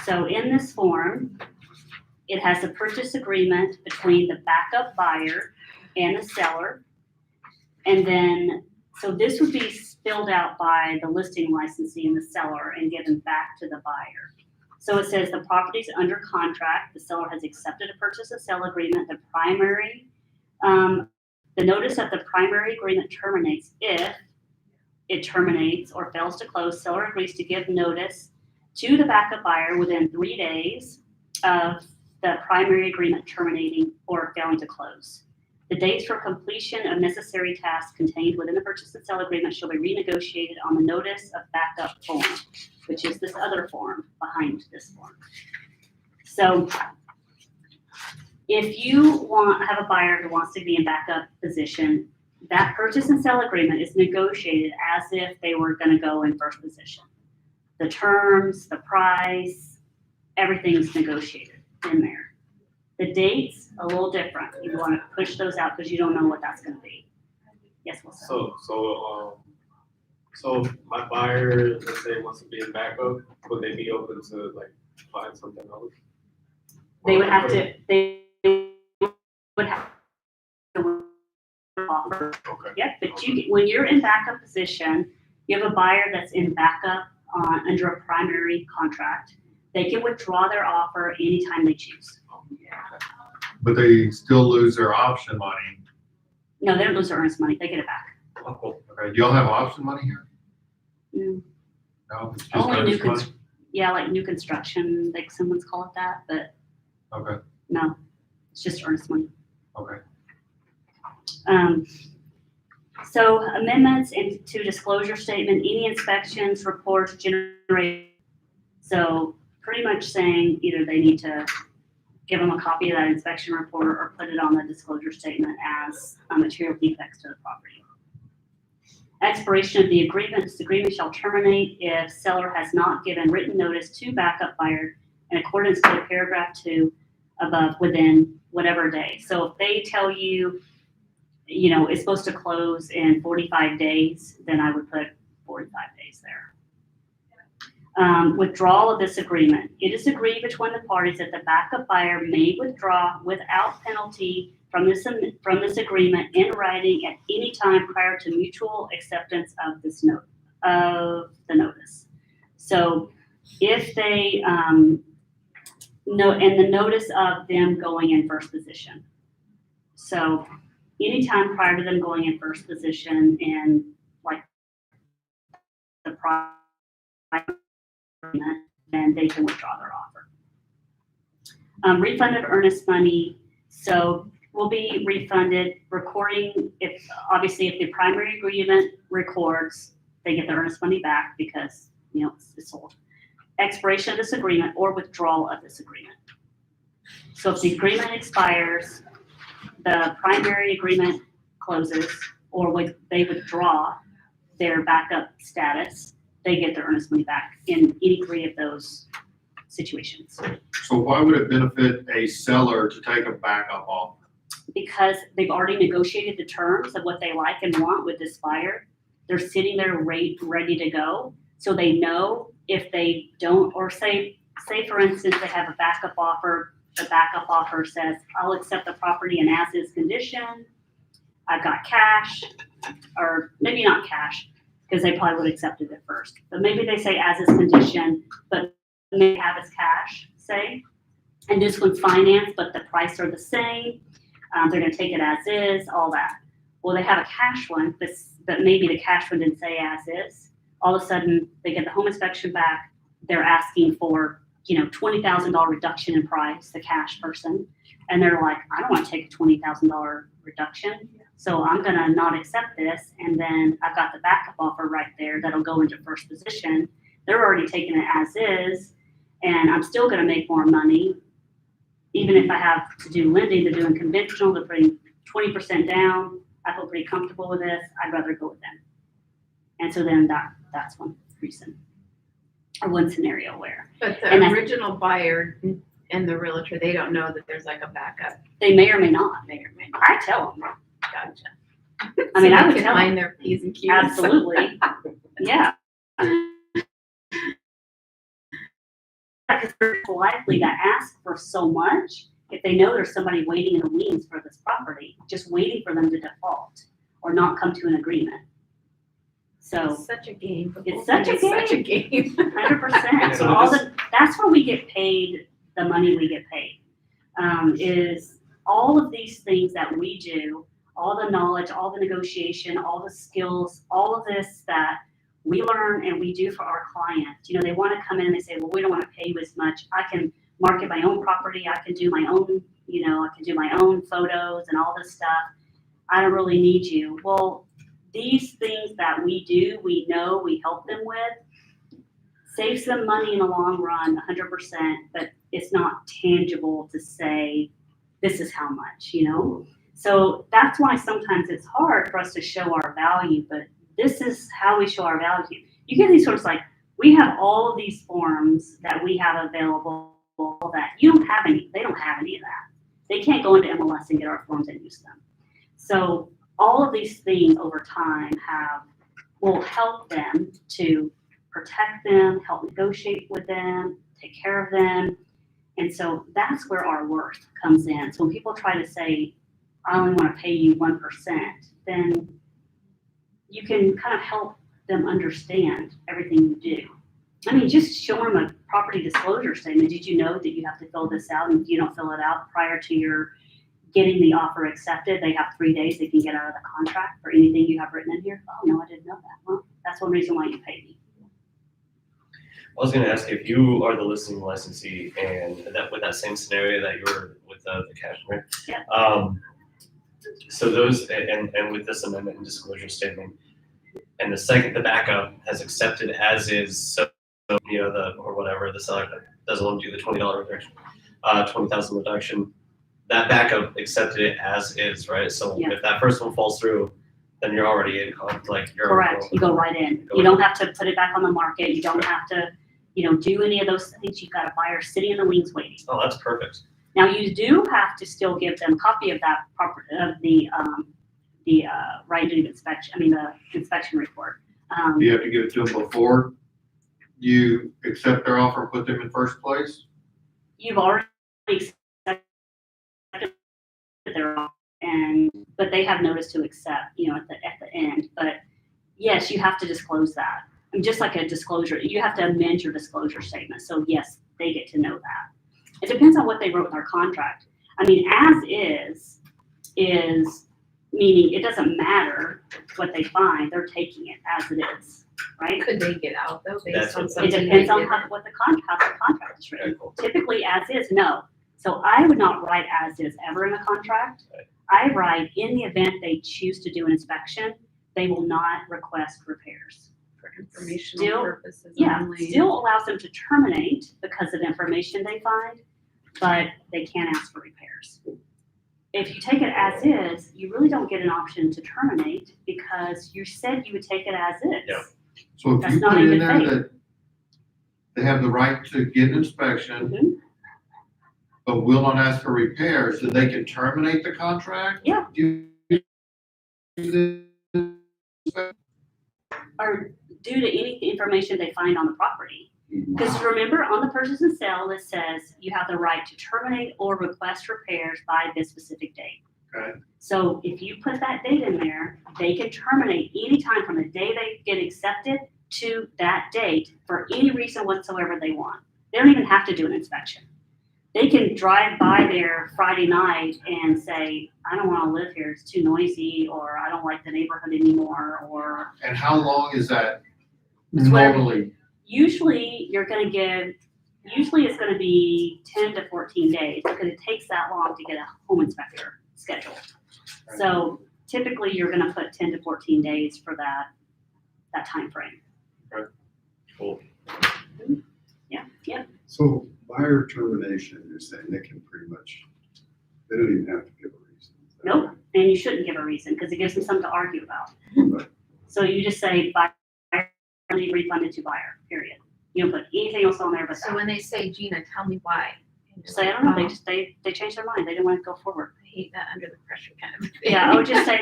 So in this form, it has a purchase agreement between the backup buyer and the seller. And then, so this would be filled out by the listing licensee and the seller and given back to the buyer. So it says the property is under contract, the seller has accepted a purchase and sale agreement, the notice of the primary agreement terminates if it terminates or fails to close, seller agrees to give notice to the backup buyer within 3 days of the primary agreement terminating or failing to close. The dates for completion of necessary tasks contained within the purchase and sale agreement shall be renegotiated on the notice of backup form, which is this other form behind this form. So if you have a buyer who wants to be in backup position, that purchase and sale agreement is negotiated as if they were going to go in first position. The terms, the price, everything's negotiated in there. The dates, a little different. You want to push those out because you don't know what that's going to be. Yes, Wilson? So my buyer, let's say, wants to be in backup, would they be open to like find something else? They would have to offer. Okay. Yep, but when you're in backup position, you have a buyer that's in backup under a primary contract. They can withdraw their offer anytime they choose. But they still lose their option money. No, they don't lose their earnest money. They get it back. Oh, cool. Okay, do y'all have option money here? Mm, No, it's just Only new earnest money? Yeah, like new construction, like someone's call it that, but Okay, no, it's just earnest money. okay. So amendments to disclosure statement, any inspections, reports generated. So pretty much saying either they need to give them a copy of that inspection report or put it on the disclosure statement as material defects to the property. Expiration of the agreement. This agreement shall terminate if seller has not given written notice to backup buyer in accordance with paragraph 2 above within whatever day. So if they tell you, it's supposed to close in 45 days, then I would put 45 days there. Withdrawal of this agreement. It is agreed between the parties that the backup buyer may withdraw without penalty from this agreement in writing at any time prior to mutual acceptance of the notice. So if they and the notice of them going in first position. So anytime prior to them going in first position in like the prior agreement, then they can withdraw their offer. Refunded earnest money, so will be refunded. Recording, if the primary agreement records, they get the earnest money back because it's sold. Expiration of this agreement or withdrawal of this agreement. So if the agreement expires, the primary agreement closes, or they withdraw their backup status, they get their earnest money back in any 3 of those situations. So why would it benefit a seller to take a backup offer? Because they've already negotiated the terms of what they like and want with this buyer. They're sitting there ready to go. So they know if they don't, or say for instance, they have a backup offer. The backup offer says, I'll accept the property in as-is condition. I've got cash, or maybe not cash, because they probably would have accepted it first. But maybe they say as is condition, but may have as cash, say. And this one's financed, but the price are the same. They're gonna take it as is, all that. Well, they have a cash one, but maybe the cash one didn't say as is. All of a sudden, they get the home inspection back, they're asking for, $20,000 reduction in price, the cash person. And they're like, I don't wanna take a $20,000 reduction, so I'm gonna not accept this. And then I've got the backup offer right there that'll go into first position. They're already taking it as is, and I'm still gonna make more money. Even if I have to do lending, they're doing conventional, they're putting 20% down. I feel pretty comfortable with this. I'd rather go with them. And so then that's one reason, or one scenario where But And the that's- original buyer and the realtor, they don't know that there's like a backup. they may or may not. May or may I tell them, not. Gotcha. I mean, So I they would can tell mind their P's and Q's. absolutely, yeah. Because they're likely to ask for so much if they know there's somebody waiting in the wings for this property, just waiting for them to default or not come to an agreement. So. It's such a game. The It's whole such thing a is Such a game. 100%. So So this- that's where we get paid, the money we get paid, is all of these things that we do, all the knowledge, all the negotiation, all the skills, all of this that we learn and we do for our clients. They want to come in and they say, well, we don't want to pay you as much. I can market my own property. I can do my own, I can do my own photos and all this stuff. I don't really need you. Well, these things that we do, we know, we help them with, saves them money in the long run, 100%, but it's not tangible to say, this is how much, So that's why sometimes it's hard for us to show our value, but this is how we show our value. You get these sorts like, we have all of these forms that we have available that they don't have any of that. They can't go into MLS and get our forms and use them. So all of these things over time will help them to protect them, help negotiate with them, take care of them. And so that's where our worth comes in. So when people try to say, I only want to pay you 1%, then you can kind of help them understand everything you do. I mean, just show them a property disclosure statement. Did you know that you have to fill this out? And if you don't fill it out prior to your getting the offer accepted, they have 3 days they can get out of the contract for anything you have written in here. Oh, no, I didn't know that. Well, that's one reason why you pay me. I was gonna ask if you are the listing licensee and that with that same scenario that you were with the cashmere. Yeah. So those, and with this amendment and disclosure statement, and the backup has accepted as is, so, or whatever, the seller doesn't want to do the $20 reduction, 20,000 reduction, that backup accepted it as is, right? So Yeah. if that first one falls through, then you're already in conflict, you're. Correct. You go right in. You don't have to put it back on the market. You don't have to, do any of those things. You've got a buyer sitting in the wings waiting. Oh, that's perfect. Now, you do have to still give them a copy of that the right to inspection, the inspection report. You have to give it to them before you accept their offer and put them in first place? You've already accepted their offer, but they have notice to accept, at the end. But yes, you have to disclose that. And just like a disclosure, you have to amend your disclosure statement. So yes, they get to know that. It depends on what they wrote in their contract. As is meaning it doesn't matter what they find, they're taking it as it is, right? Could they get out though, That's based on what- It something? depends they on did? what the contract is written. Very cool. Typically, as is, no. So I would not write as is ever in a contract. Right. I write, in the event they choose to do an inspection, they will not request repairs. For informational Still- purposes Yeah, only. still allows them to terminate because of information they find, but they can't ask for repairs. If you take it as is, you really don't get an option to terminate because you said you would take it as is. Yeah. So if That's you not put in in good there faith. that they have the right to get an inspection, Mhm. but will not ask for repairs, then they can terminate the contract? Yeah. You- Or due to any information they find on the property. Because remember, on the purchase and sale, it says you have the right to terminate or request repairs by this specific date. Okay. So if you put that date in there, they can terminate anytime from the day they get accepted to that date for any reason whatsoever they want. They don't even have to do an inspection. They can drive by there Friday night and say, I don't want to live here, it's too noisy, or I don't like the neighborhood anymore, or And how long is that It's whatever- normally? usually it's gonna be 10 to 14 days because it takes that long to get a home inspector scheduled. So typically you're gonna put 10 to 14 days for that timeframe. Cool. Yeah. So buyer termination, you're saying they can pretty much, they don't even have to give a reason. Nope, and you shouldn't give a reason because it gives them something to argue about. Right. So you just say buyer refunded to buyer, period. You don't put anything else on there but So that. when they say, Gina, tell me why. and you're Say, I like, don't know, "Oh, they changed their mind, they didn't want to go forward. I hate that under the pressure kind of thing. Yeah, I would just say,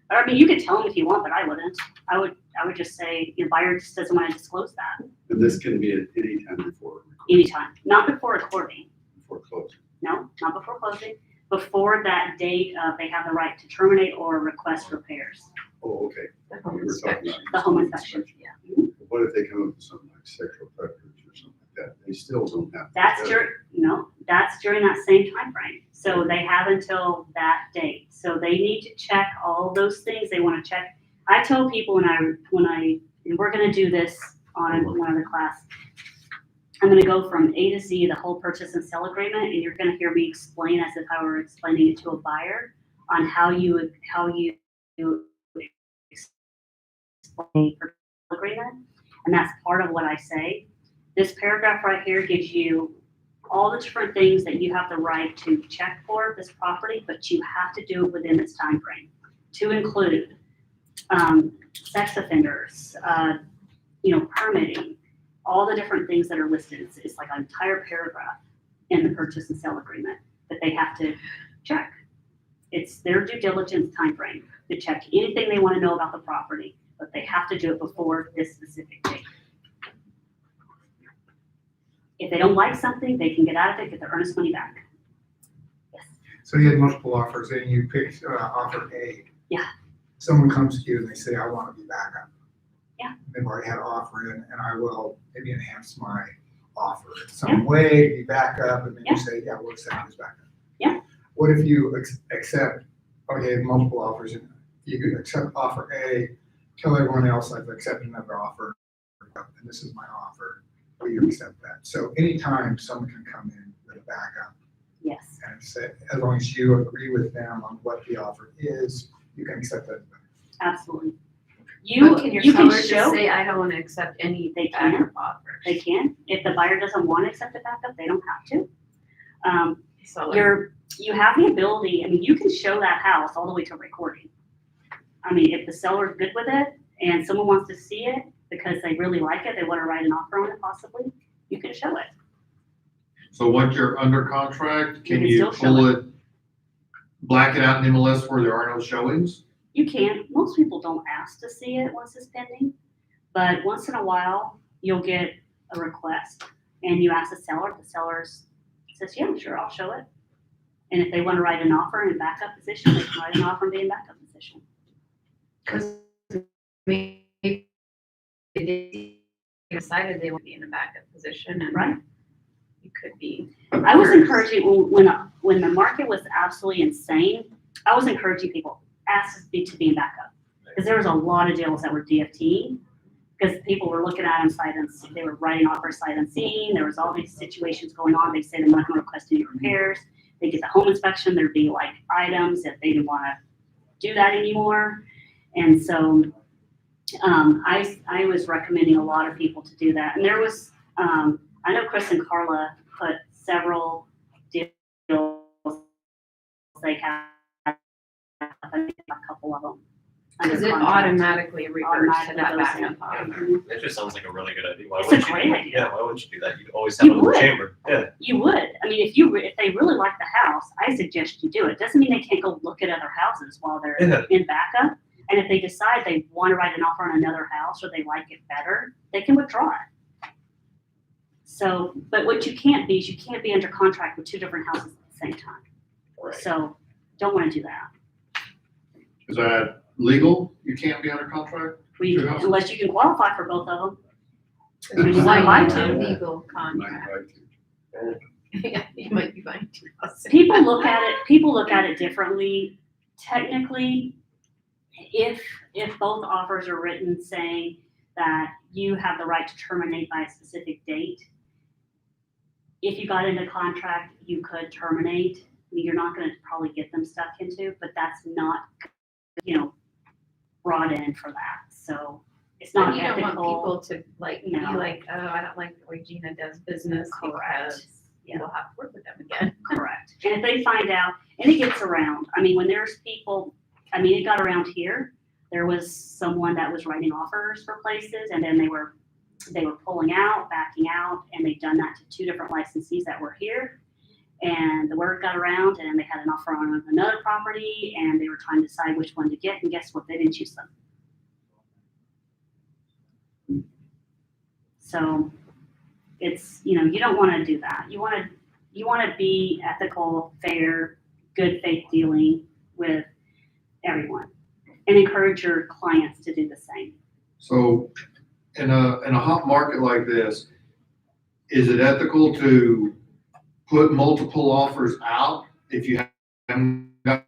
I mean, you could tell them if you want, but I wouldn't. I would just say, your buyer just doesn't want to disclose that And this can be at any time before, anytime, not before recording. before closing. No, not before closing, before that date of they have the right to terminate or request repairs. Oh, okay. The home We were talking inspection. about The home inspection. What if they come up with something like sexual preference or something like that? They still don't have. to That's tell that's during that same time frame. So they have until that date. So they need to check all those things they want to check. I tell people when and we're gonna do this on one other class. I'm gonna go from A to Z, the whole purchase and sale agreement, and you're gonna hear me explain as if I were explaining it to a buyer on how you explain a purchase agreement. And that's part of what I say. This paragraph right here gives you all the different things that you have the right to check for this property, but you have to do it within this time frame. To include sex offenders, permitting, all the different things that are listed. It's like an entire paragraph in the purchase and sale agreement that they have to check. It's their due diligence time frame to check anything they want to know about the property, but they have to do it before this specific date. If they don't like something, they can get out of it, get their earnest money back. Yes. So you had multiple offers and you picked offer A. Yeah. Someone comes to you and they say, I want to be backup. Yeah. They've already had an offer in and I will maybe enhance my offer in some way to be backup, and then you say, yeah, we'll accept this backup. Yeah. What if you accept, okay, multiple offers and you could accept offer A, tell everyone else I've accepted another offer, and this is my offer, will you accept that? So anytime someone can come in with a backup Yes. and say, as long as you agree with them on what the offer is, you can accept that. Absolutely. But can your You can seller just show, say, I don't want to accept any They can. backup offers? they can. If the buyer doesn't want to accept the backup, they don't have to. Seller. You have the ability, I mean, you can show that house all the way to recording. I mean, if the seller's good with it and someone wants to see it because they really like it, they want to write an offer on it possibly, you can show it. So once you're under contract, can can you still show pull it, black it out in MLS where there are no showings? You can. Most people don't ask to see it once it's pending, but once in a while, you'll get a request and you ask the seller, the seller says, yeah, sure, I'll show it. And if they want to write an offer in backup position, they can write an offer and be in backup position. Because maybe they decided they would be in a backup position and Right. you could be. I was encouraging, when the market was absolutely insane, I was encouraging people, ask to be in backup. Because there was a lot of deals that were DFT, because people were looking at them sight unseen, they were writing offers sight unseen, there was all these situations going on, they said they weren't going to request any repairs, they get the home inspection, there'd be like items that they didn't want to do that anymore. And so I was recommending a lot of people to do that. And there was, I know Chris and Carla put several deals they had, I think a couple of them. under Because it contract. automatically reverts to that Automatically goes in. backup offer. Mhm. That just sounds like a really good idea. Why It's wouldn't a you great do that? idea. Yeah, why wouldn't you do that? You'd always have You it in the would. chamber. Yeah. You would. I mean, if they really like the house, I suggest you do it. Doesn't mean they can't go look at other houses while they're Yeah. in backup. And if they decide they want to write an offer on another house or they like it better, they can withdraw it. So, but what you can't be is you can't be under contract with two different houses at the same time. Right. So don't want to do that. Is that legal? You can't be under contract? Sure. Unless you can qualify for both of them. You You might might have a to. legal Might contract. like to. Yeah, you might be buying 2,000. People look at it differently. Technically, if both offers are written saying that you have the right to terminate by a specific date, if you got into contract, you could terminate. I mean, you're not gonna probably get them stuck into, but that's not, brought in for that. So it's But not you don't want ethical. people to be No. like, oh, I don't like the way Gina does business Correct. because you'll have to work with them again. Correct. And if they find out, and it gets around, I mean, when there's people, I mean, it got around here. There was someone that was writing offers for places and then they were pulling out, backing out, and they'd done that to 2 different licensees that were here. And the word got around and they had an offer on another property and they were trying to decide which one to get, and guess what? They didn't choose them. So it's, you don't want to do that. You want to be ethical, fair, good faith dealing with everyone and encourage your clients to do the same. So in a hot market like this, is it ethical to put multiple offers out if you haven't got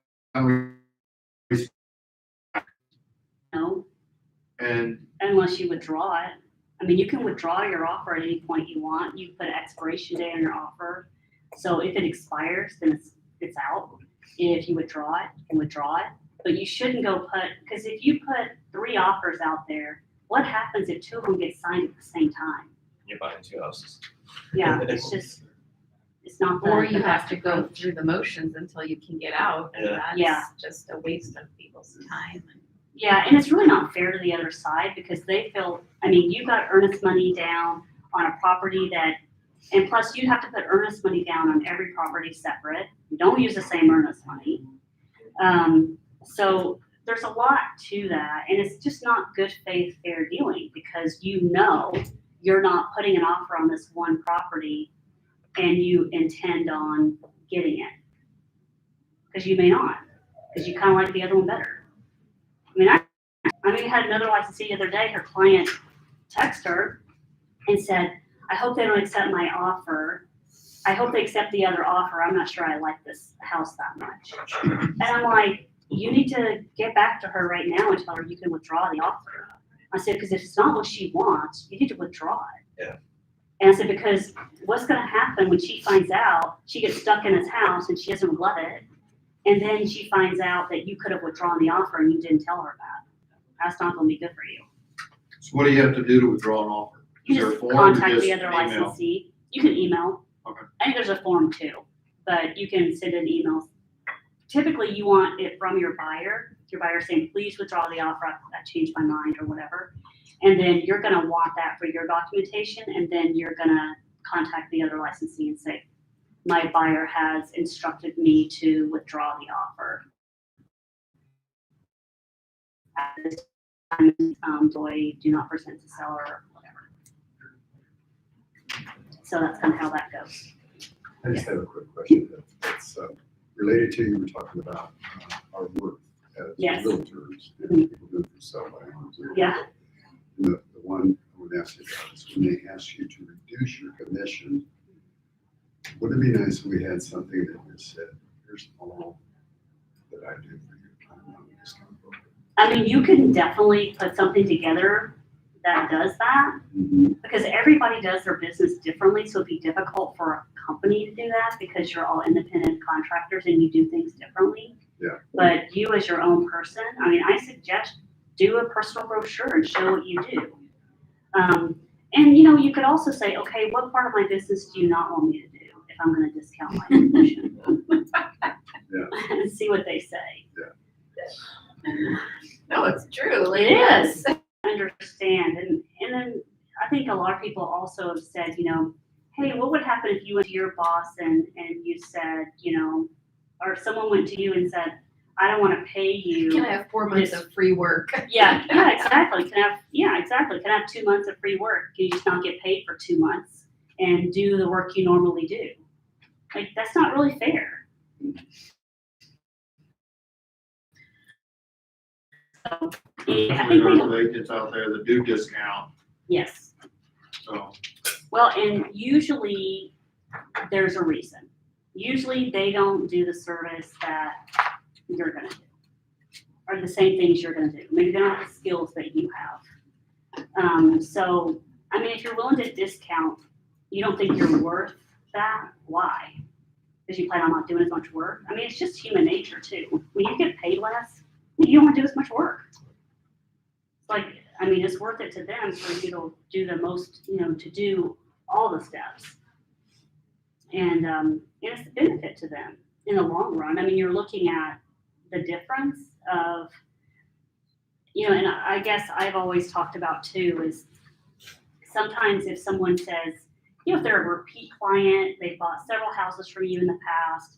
No, and unless you withdraw it. I mean, you can withdraw your offer at any point you want. You put an expiration date on your offer. So if it expires, then it's out. If you withdraw it, you can withdraw it. But you shouldn't because if you put 3 offers out there, what happens if 2 of them get signed at the same time? You're buying 2 houses. Yeah, it's not the. Or you the have best to go approach. through the motions until you can get out, and Yeah. Yeah. that's just a waste of people's time. Yeah, and it's really not fair to the other side because they feel, I mean, you got earnest money down on a property and plus you'd have to put earnest money down on every property separate. You don't use the same earnest money. So there's a lot to that, and it's just not good faith, fair dealing because you're not putting an offer on this one property and you intend on getting it. Because you may not, because you kind of like the other one better. I had another licensee the other day, her client texted her and said, I hope they don't accept my offer. I hope they accept the other offer. I'm not sure I like this house that much. And I'm like, you need to get back to her right now and tell her you can withdraw the offer. I said, because if it's not what she wants, you need to withdraw it. Yeah. And I said, because what's going to happen when she finds out, she gets stuck in his house and she doesn't love it. And then she finds out that you could have withdrawn the offer and you didn't tell her that. That's not going to be good for you. so what do you have to do to withdraw an offer? You Is there a just form or contact just the other email? licensee. You can email. Okay. I think there's a form too, but you can send an email. Typically, you want it from your buyer saying, please withdraw the offer, I changed my mind or whatever. And then you're gonna want that for your documentation, and then you're gonna contact the other licensee and say, my buyer has instructed me to withdraw the offer. At this time, employee do not present to seller or whatever. So that's kind of how that goes. I just have a quick question that's related to, you were talking about our work as Yes. realtors and people doing for sale by homes. Yeah. The one I would ask you about is when they ask you to reduce your commission, would it be nice if we had something that just said, here's all that I do for you, kind of on a discount program? I mean, you can definitely put something together that does that because everybody does their business differently. So it'd be difficult for a company to do that because you're all independent contractors and you do things differently. Yeah. But you as your own person, I mean, I suggest do a personal brochure and show what you do. And you could also say, okay, what part of my business do you not want me to do if I'm going to discount my commission? And see what they say. No, it's true. It is. Understand. And then I think a lot of people also have said, hey, what would happen if you went to your boss and you said, or someone went to you and said, I don't want to pay you. Can I have 4 months of free work? Yeah, exactly. Can I have 2 months of free work? Can you just not get paid for 2 months and do the work you normally do? Like, that's not really fair. I think There's they, other agents out there that do discount, yes. so. Well, and usually there's a reason. Usually they don't do the service that you're gonna do, or the same things you're gonna do. Maybe they don't have the skills that you have. So, I mean, if you're willing to discount, you don't think you're worth that, why? Because you plan on not doing as much work? I mean, it's just human nature too. When you get paid less, you don't want to do as much work. Like, I mean, it's worth it to them for you to do the most, to do all the steps. And it's a benefit to them in the long run. I mean, you're looking at the difference of, and I guess I've always talked about too is sometimes if someone says, if they're a repeat client, they've bought several houses from you in the past,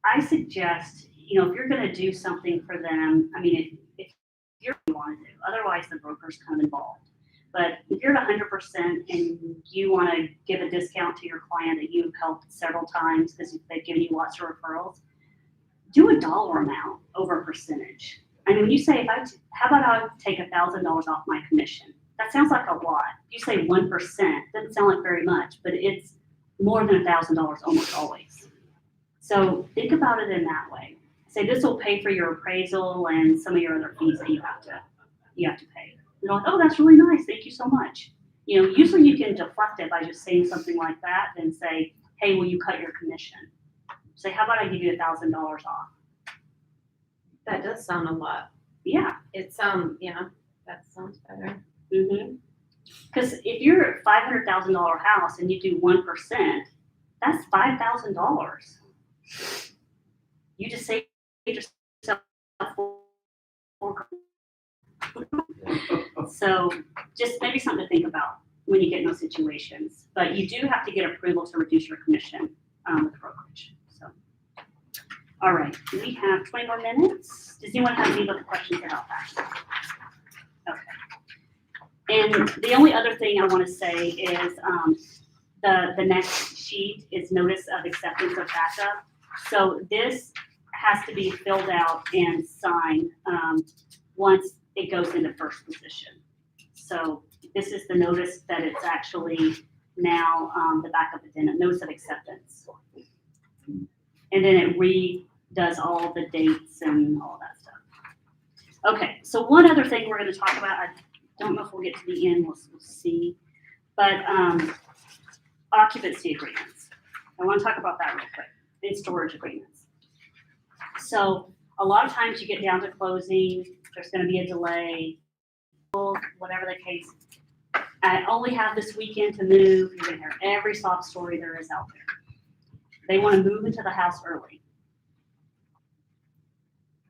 I suggest, if you're going to do something for them, I mean, if you're what you want to do, otherwise the broker's kind of involved. But if you're at 100% and you want to give a discount to your client that you've helped several times because they've given you lots of referrals, do a dollar amount over a percentage. I mean, when you say, how about I take $1,000 off my commission? That sounds like a lot. You say 1%, doesn't sound like very much, but it's more than $1,000 almost always. So think about it in that way. Say this will pay for your appraisal and some of your other fees that you have to pay. You're like, oh, that's really nice. Thank you so much. Usually you can deflect it by just saying something like that and say, hey, will you cut your commission? Say, how about I give you $1,000 off? That does sound a lot. Yeah. That sounds better. Because if you're at $500,000 house and you do 1%, that's $5,000. You just saved yourself So just maybe something to think about when you get in those situations. But you do have to get approval to reduce your commission with the brokerage. So, all right, we have 20 more minutes. Does anyone have any other questions about that? Okay. And the only other thing I want to say is the next sheet is notice of acceptance of backup. So this has to be filled out and signed once it goes into first position. So this is the notice that it's actually now the backup addendum, notice of acceptance. And then it redoes all the dates and all that stuff. Okay, so one other thing we're going to talk about, I don't know if we'll get to the end, we'll see, but occupancy agreements. I want to talk about that real quick, and storage agreements. So a lot of times you get down to closing, there's going to be a delay, whatever the case. I only have this weekend to move. You're going to hear every sob story there is out there. They want to move into the house early.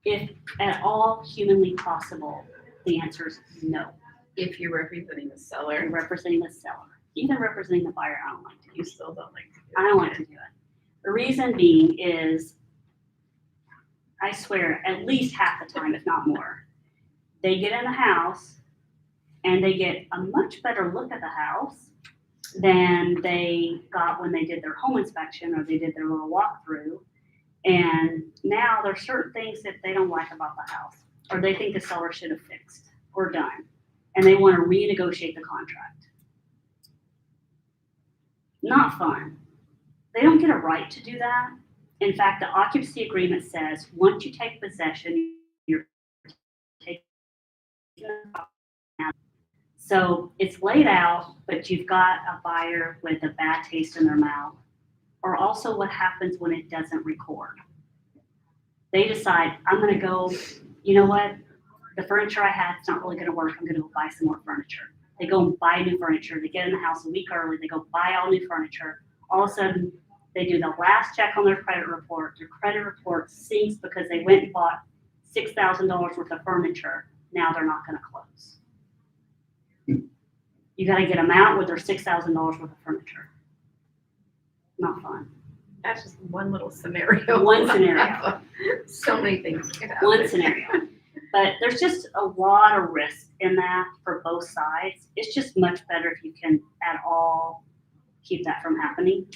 If at all humanly possible, the answer is no. If you're representing the seller, You're representing the seller, even representing the buyer, I don't like to do. you still don't like to do I don't like to do it. The reason being is, I swear, at least half the time, if not more, they get in the house and they get a much better look at the house than they got when they did their home inspection or they did their little walkthrough. And now there's certain things that they don't like about the house or they think the seller should have fixed or done. And they want to renegotiate the contract. Not fun. They don't get a right to do that. In fact, the occupancy agreement says once you take possession, you're taking the property. So it's laid out, but you've got a buyer with a bad taste in their mouth. Or also what happens when it doesn't record. They decide, I'm going to go, you know what? The furniture I had is not really going to work. I'm going to go buy some more furniture. They go and buy new furniture. They get in the house a week early. They go buy all new furniture. All of a sudden, they do the last check on their credit report. Their credit report sinks because they went and bought $6,000 worth of furniture. Now they're not going to close. You got to get them out with their $6,000 worth of furniture. Not fun. That's just one little scenario. One scenario. So many things can happen. One scenario. But there's just a lot of risk in that for both sides. It's just much better if you can at all keep that from happening.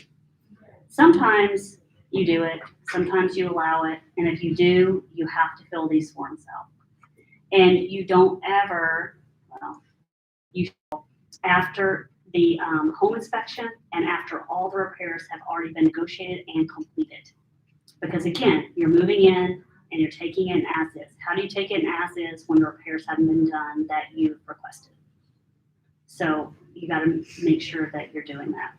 Sometimes you do it, sometimes you allow it, and if you do, you have to fill these forms out. And you don't ever, well, after the home inspection and after all the repairs have already been negotiated and completed. Because again, you're moving in and you're taking it as is. How do you take it as is when the repairs haven't been done that you've requested? So you got to make sure that you're doing that.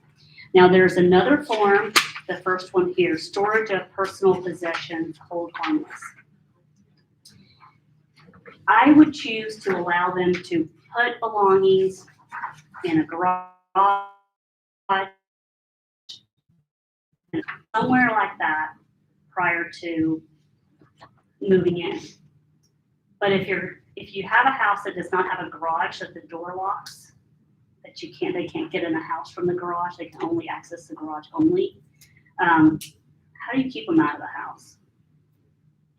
Now there's another form, the first one here, storage of personal possessions, hold harmless. I would choose to allow them to put belongings in a garage, somewhere like that prior to moving in. But if you have a house that does not have a garage that the door locks, that they can't get in the house from the garage, they can only access the garage only. How do you keep them out of the house?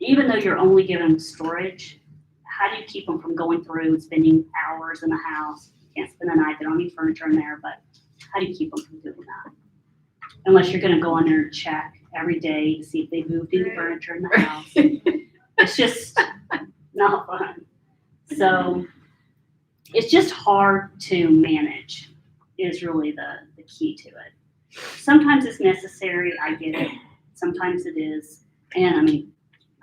Even though you're only given storage, how do you keep them from going through and spending hours in the house? You can't spend the night, they don't need furniture in there, but how do you keep them from doing that? Unless you're gonna go on there and check every day to see if they moved any furniture in the house. It's just not fun. So it's just hard to manage is really the key to it. Sometimes it's necessary, I get it. Sometimes it is. And I mean,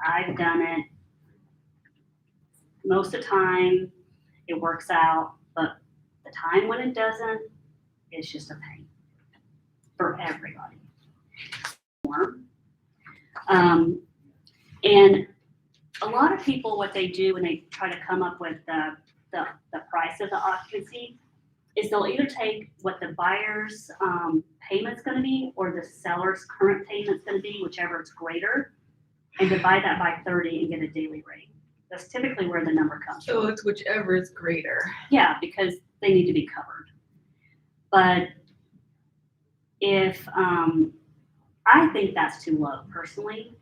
I've done it. Most of the time it works out, but the time when it doesn't, it's just a pain for everybody. And a lot of people, what they do when they try to come up with the price of the occupancy is they'll either take what the buyer's payment's gonna be or the seller's current payment's gonna be, whichever is greater, and divide that by 30 and get a daily rate. That's typically where the number comes from. So it's whichever is greater. Yeah, because they need to be covered. But if, I think that's too low personally,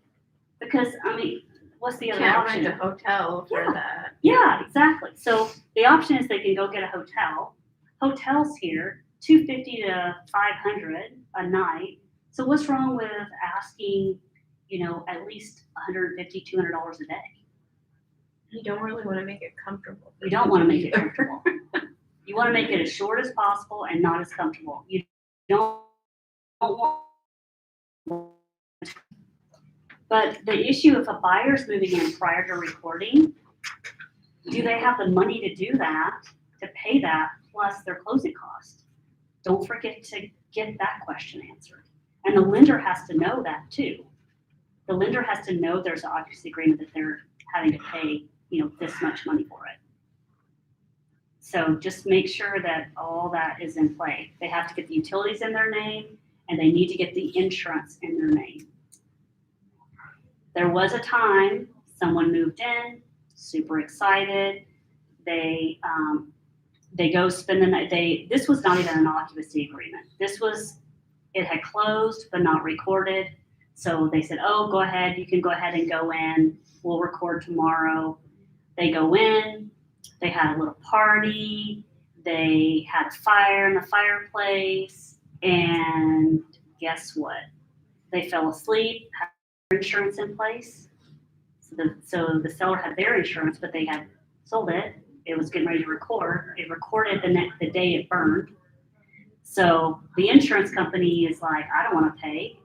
because I mean, what's the other Can't option? rent a hotel for Yeah. that. Yeah, exactly. So the option is they can go get a hotel. Hotels here, $250 to $500 a night. So what's wrong with asking, at least $150, $200 a day? You don't really want to make it comfortable. You don't want to make it comfortable. You want to make it as short as possible and not as comfortable. You don't want. But the issue, if a buyer's moving in prior to recording, do they have the money to do that, to pay that, plus their closing costs? Don't forget to get that question answered. And the lender has to know that too. The lender has to know there's an occupancy agreement that they're having to pay, this much money for it. So just make sure that all that is in play. They have to get the utilities in their name, and they need to get the insurance in their name. There was a time someone moved in, super excited. They go spend the night. This was not even an occupancy agreement. It had closed but not recorded. So they said, "Oh, go ahead. You can go ahead and go in. We'll record tomorrow." They go in. They had a little party. They had a fire in the fireplace, and guess what? They fell asleep. Had their insurance in place. So the seller had their insurance, but they had sold it. It was getting ready to record. It recorded the day it burned. So the insurance company is like, "I don't want to pay."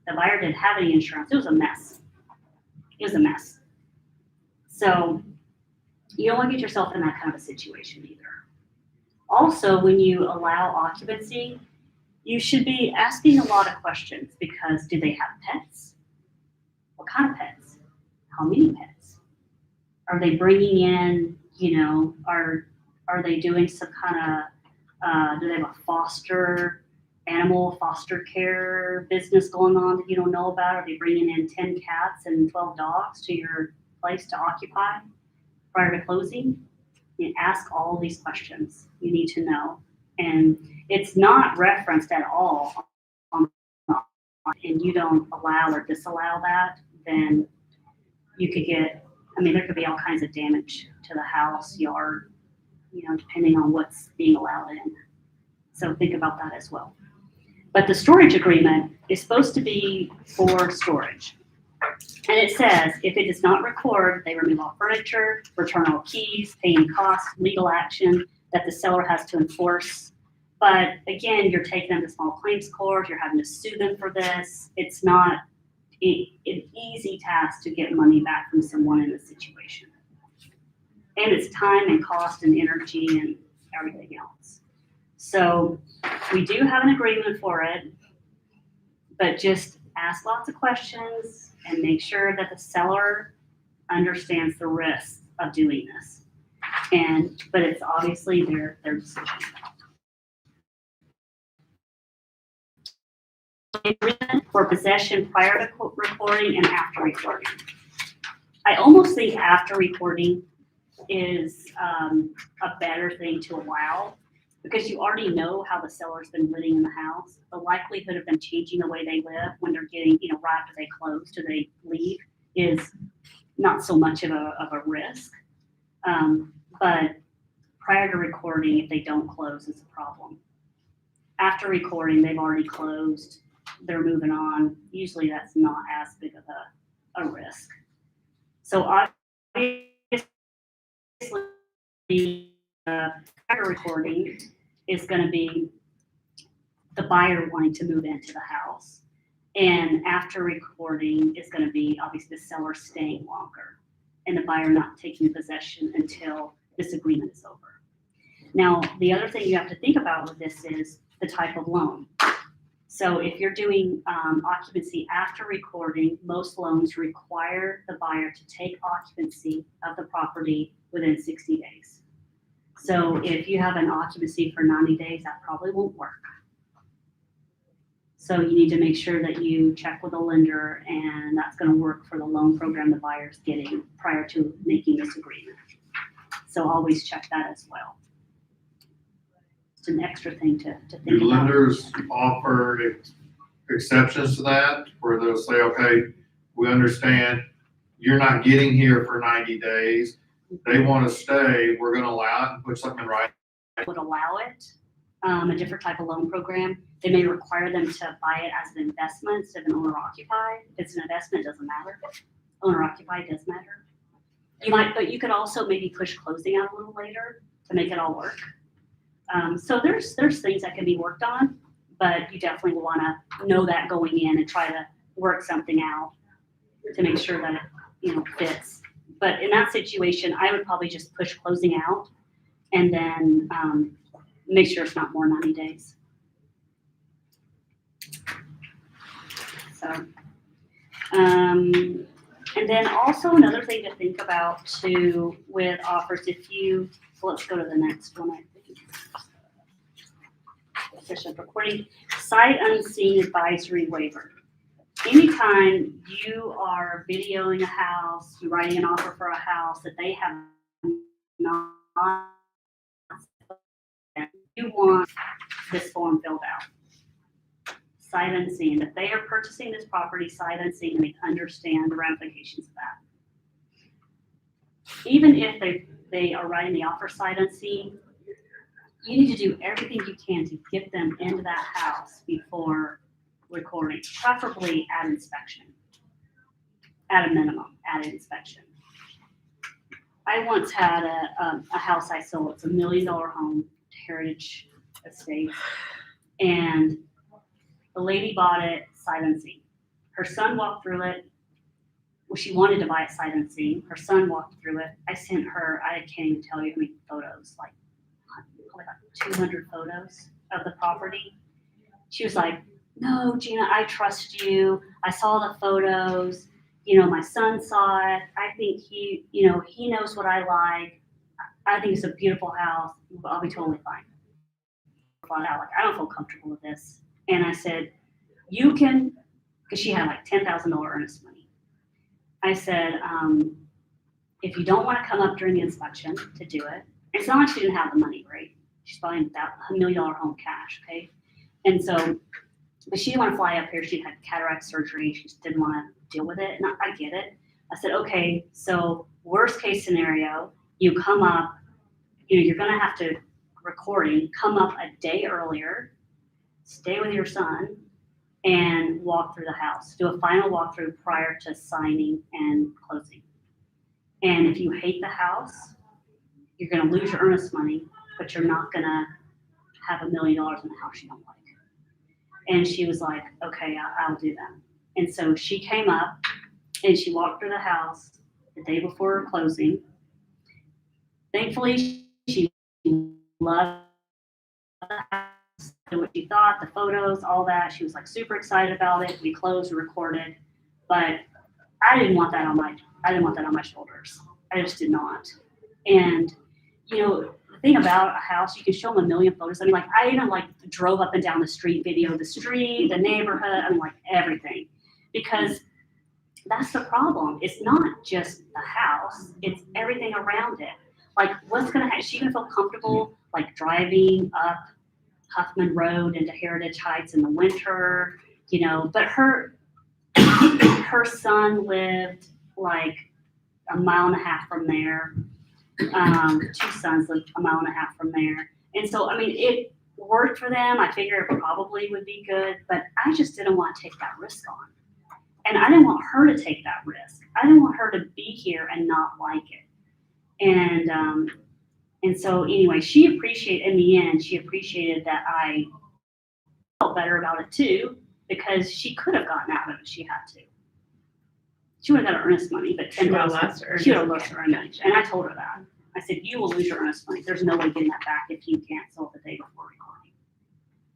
The buyer didn't have any insurance. It was a mess. So you don't want to get yourself in that kind of a situation either. Also, when you allow occupancy, you should be asking a lot of questions because do they have pets? What kind of pets? How many pets? Are they bringing in, are they doing some kind of, do they have a animal foster care business going on that you don't know about? Are they bringing in 10 cats and 12 dogs to your place to occupy prior to closing? You ask all these questions. You need to know. And it's not referenced at all and you don't allow or disallow that, then you could get, there could be all kinds of damage to the house, yard, depending on what's being allowed in. So think about that as well. But the storage agreement is supposed to be for storage. And it says, if it does not record, they remove all furniture, return all keys, pay any costs, legal action that the seller has to enforce. But again, you're taking them to small claims court, you're having to sue them for this. It's not an easy task to get money back from someone in this situation. And it's time and cost and energy and everything else. So we do have an agreement for it, but just ask lots of questions and make sure that the seller understands the risks of doing this. But it's obviously their decision. Agreement for possession prior to recording and after recording. I almost think after recording is a better thing to allow, because you already know how the seller's been living in the house. The likelihood of them changing the way they live when they're getting, right after they close till they leave is not so much of a risk. But prior to recording, if they don't close, it's a problem. After recording, they've already closed, they're moving on. Usually that's not as big of a risk. So obviously, prior recording is going to be the buyer wanting to move into the house. And after recording is going to be obviously the seller staying longer and the buyer not taking possession until this agreement is over. Now, the other thing you have to think about with this is the type of loan. So if you're doing occupancy after recording, most loans require the buyer to take occupancy of the property within 60 days. So if you have an occupancy for 90 days, that probably won't work. So you need to make sure that you check with a lender, and that's going to work for the loan program the buyer's getting prior to making this agreement. So always check that as well. It's an extra thing to think about. Do lenders offer exceptions to that, where they'll say, okay, we understand you're not getting here for 90 days. They want to stay, we're going to allow it and put something in writing. Would allow it, a different type of loan program. They may require them to buy it as an investment instead of an owner-occupied. If it's an investment, it doesn't matter. Owner-occupied does matter. But you could also maybe push closing out a little later to make it all work. So there's things that can be worked on, but you definitely will want to know that going in and try to work something out to make sure that it fits. But in that situation, I would probably just push closing out and then make sure it's not more 90 days. So, and then also another thing to think about too with offers, let's go to the next one, I think. Session recording, sight unseen advisory waiver. Anytime you are videoing a house, you're writing an offer for a house that they have not, you want this form filled out. Sight unseen. If they are purchasing this property sight unseen, they understand the ramifications of that. Even if they are writing the offer sight unseen, you need to do everything you can to get them into that house before recording, preferably at inspection. At a minimum, at an inspection. I once had a house I sold. It's $1 million home, Heritage Estate, and the lady bought it sight unseen. Her son walked through it. Well, she wanted to buy it sight unseen. Her son walked through it. I sent her, I can't even tell you how many photos, probably like 200 photos of the property. She was like, no, Gina, I trust you. I saw the photos. My son saw it. I think he knows what I like. I think it's a beautiful house. I'll be totally fine. I don't feel comfortable with this. And I said, you can, because she had like $10,000 earnest money. I said, if you don't want to come up during the inspection to do it, it's not like she didn't have the money, right? She's buying that $1 million home cash, okay? And so, but she didn't want to fly up here. She had cataract surgery. She just didn't want to deal with it. And I get it. I said, okay, so worst case scenario, you come up, you're going to have to come up a day earlier, stay with your son, and walk through the house, do a final walkthrough prior to signing and closing. And if you hate the house, you're gonna lose your earnest money, but you're not gonna have $1 million in a house you don't like. And she was like, okay, I'll do that. And so she came up and she walked through the house the day before closing. Thankfully, she loved the house and what she thought, the photos, all that. She was like super excited about it. We closed, recorded, but I didn't want that on my shoulders. I just did not. And you know, the thing about a house, you can show them a million photos. I mean, like I even like drove up and down the street, video the street, the neighborhood, I mean like everything. Because that's the problem. It's not just the house, it's everything around it. Like what's gonna happen? Is she gonna feel comfortable like driving up Huffman Road into Heritage Heights in the winter? You know, but her son lived like a mile and a half from there. Two sons lived a mile and a half from there. And so, I mean, it worked for them. I figure it probably would be good, but I just didn't want to take that risk on. And I didn't want her to take that risk. I didn't want her to be here and not like it. And so anyway, in the end, she appreciated that I felt better about it too, because she could have gotten out of it if she had to. She would have got her earnest money, but She would have lost her she would have earnest lost her earnest. And I told her that. I said, you will lose your earnest money. There's no way getting that back if you cancel the day before recording.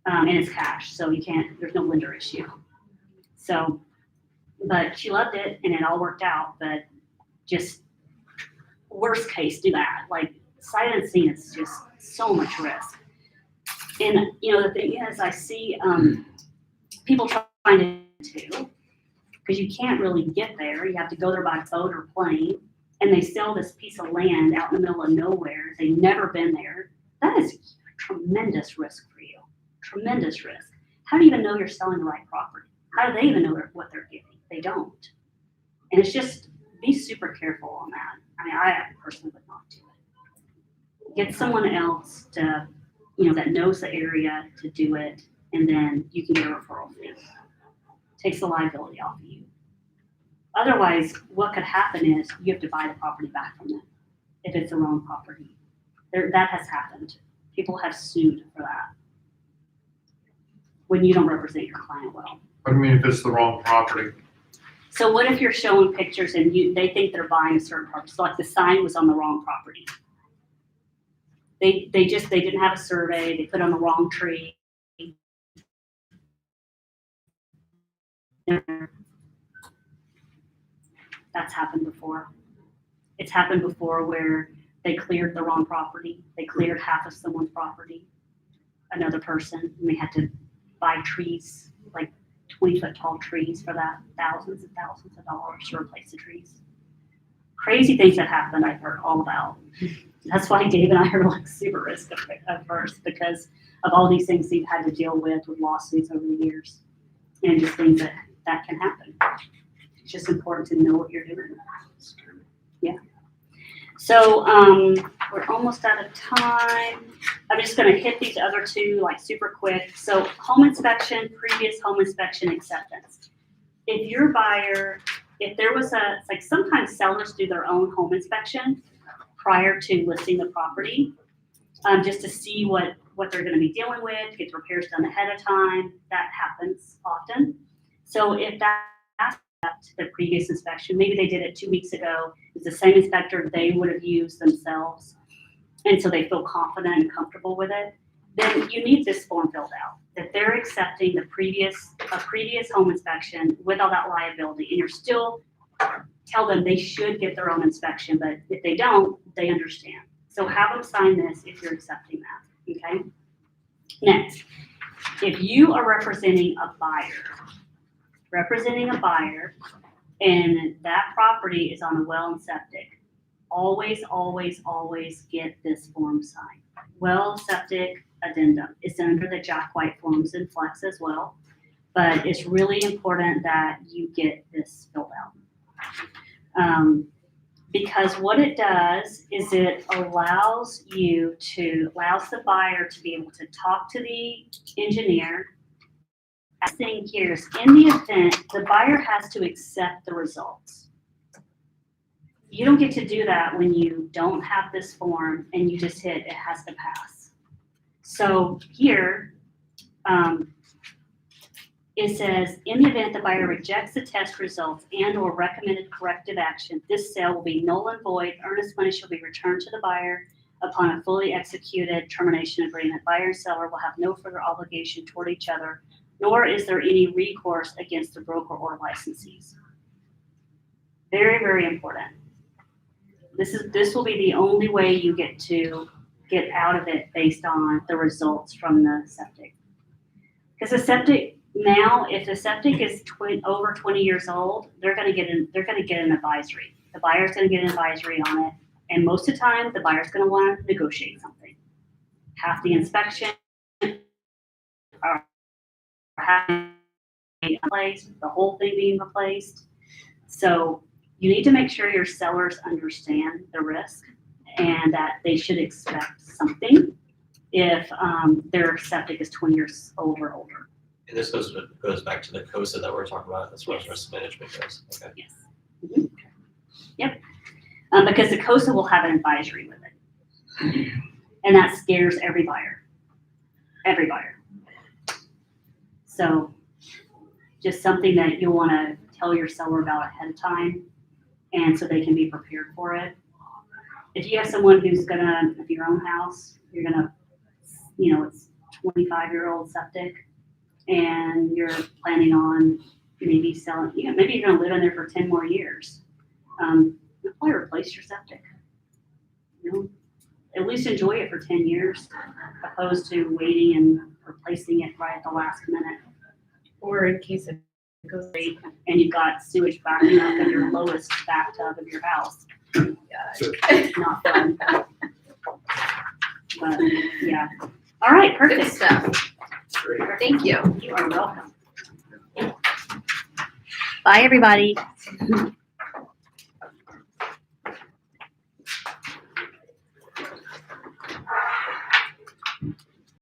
And it's cash, so there's no lender issue. So, but she loved it and it all worked out, but just worst case, do that. Like sight unseen is just so much risk. And you know, the thing is I see people trying to, because you can't really get there. You have to go there by boat or plane. And they sell this piece of land out in the middle of nowhere. They've never been there. That is tremendous risk for you. Tremendous risk. How do you even know you're selling the right property? How do they even know what they're getting? They don't. And it's just, be super careful on that. I mean, I personally would not do it. Get someone else to, you know, that knows the area to do it, and then you can get a referral fee. Takes the liability off of you. Otherwise, what could happen is you have to buy the property back from them if it's their own property. That has happened. People have sued for that when you don't represent your client well. What do you mean if it's the wrong property? So what if you're showing pictures and they think they're buying a certain property? So like the sign was on the wrong property. They didn't have a survey. They put on the wrong tree. That's happened before. It's happened before where they cleared the wrong property. They cleared half of someone's property, another person, and they had to buy trees, like 20-foot tall trees for that, thousands and thousands of dollars to replace the trees. Crazy things that happened I've heard all about. That's why Dave and I are like super risk at first, because of all these things we've had to deal with lawsuits over the years and just things that can happen. It's just important to know what you're doing. Yeah. So we're almost out of time. I'm just going to hit these other two like super quick. So home inspection, previous home inspection acceptance. If your buyer, if there was like sometimes sellers do their own home inspection prior to listing the property, just to see what they're going to be dealing with, get the repairs done ahead of time. That happens often. So if that's the previous inspection, maybe they did it 2 weeks ago, it's the same inspector they would have used themselves, and so they feel confident and comfortable with it, then you need this form filled out, that they're accepting a previous home inspection with all that liability, and you're still tell them they should get their own inspection, but if they don't, they understand. So have them sign this if you're accepting that, okay? Next, if you are representing a buyer, and that property is on a well and septic, always, always, always get this form signed. Well septic addendum. It's under the Jack White forms in Flex as well, but it's really important that you get this filled out. Because what it does is it allows the buyer to be able to talk to the engineer, Saying here is in the event the buyer has to accept the results. You don't get to do that when you don't have this form and you just hit it has to pass. So here, it says, in the event the buyer rejects the test results and or recommended corrective action, this sale will be null and void. Earnest money shall be returned to the buyer upon a fully executed termination agreement. Buyer and seller will have no further obligation toward each other, nor is there any recourse against the broker or licensees. Very, very important. This will be the only way you get to get out of it based on the results from the septic. Because the septic now, if the septic is over 20 years old, they're going to get an advisory. The buyer's going to get an advisory on it, and most of the time, the buyer's going to want to negotiate something. Half the inspection, or half being replaced, the whole thing being replaced. So you need to make sure your sellers understand the risk and that they should expect something if their septic is 20 years old or older. And this goes back to the COSA that we're talking about as far as risk management goes. Okay. Yes. Mhm. Yep. Because the COSA will have an advisory with it. And that scares every buyer. Every buyer. So just something that you'll want to tell your seller about ahead of time, and so they can be prepared for it. If you have someone who's gonna, if your own house, you're gonna, it's 25-year-old septic, and you're planning on maybe selling, maybe you're gonna live in there for 10 more years. You'll probably replace your septic. At least enjoy it for 10 years, opposed to waiting and replacing it right at the last minute. Or in case it goes Great, and you've got sewage backing up in your lowest bathtub of your house. Not fun. But, yeah. All right, Good perfect. stuff. Thank you. You are welcome. Bye, everybody.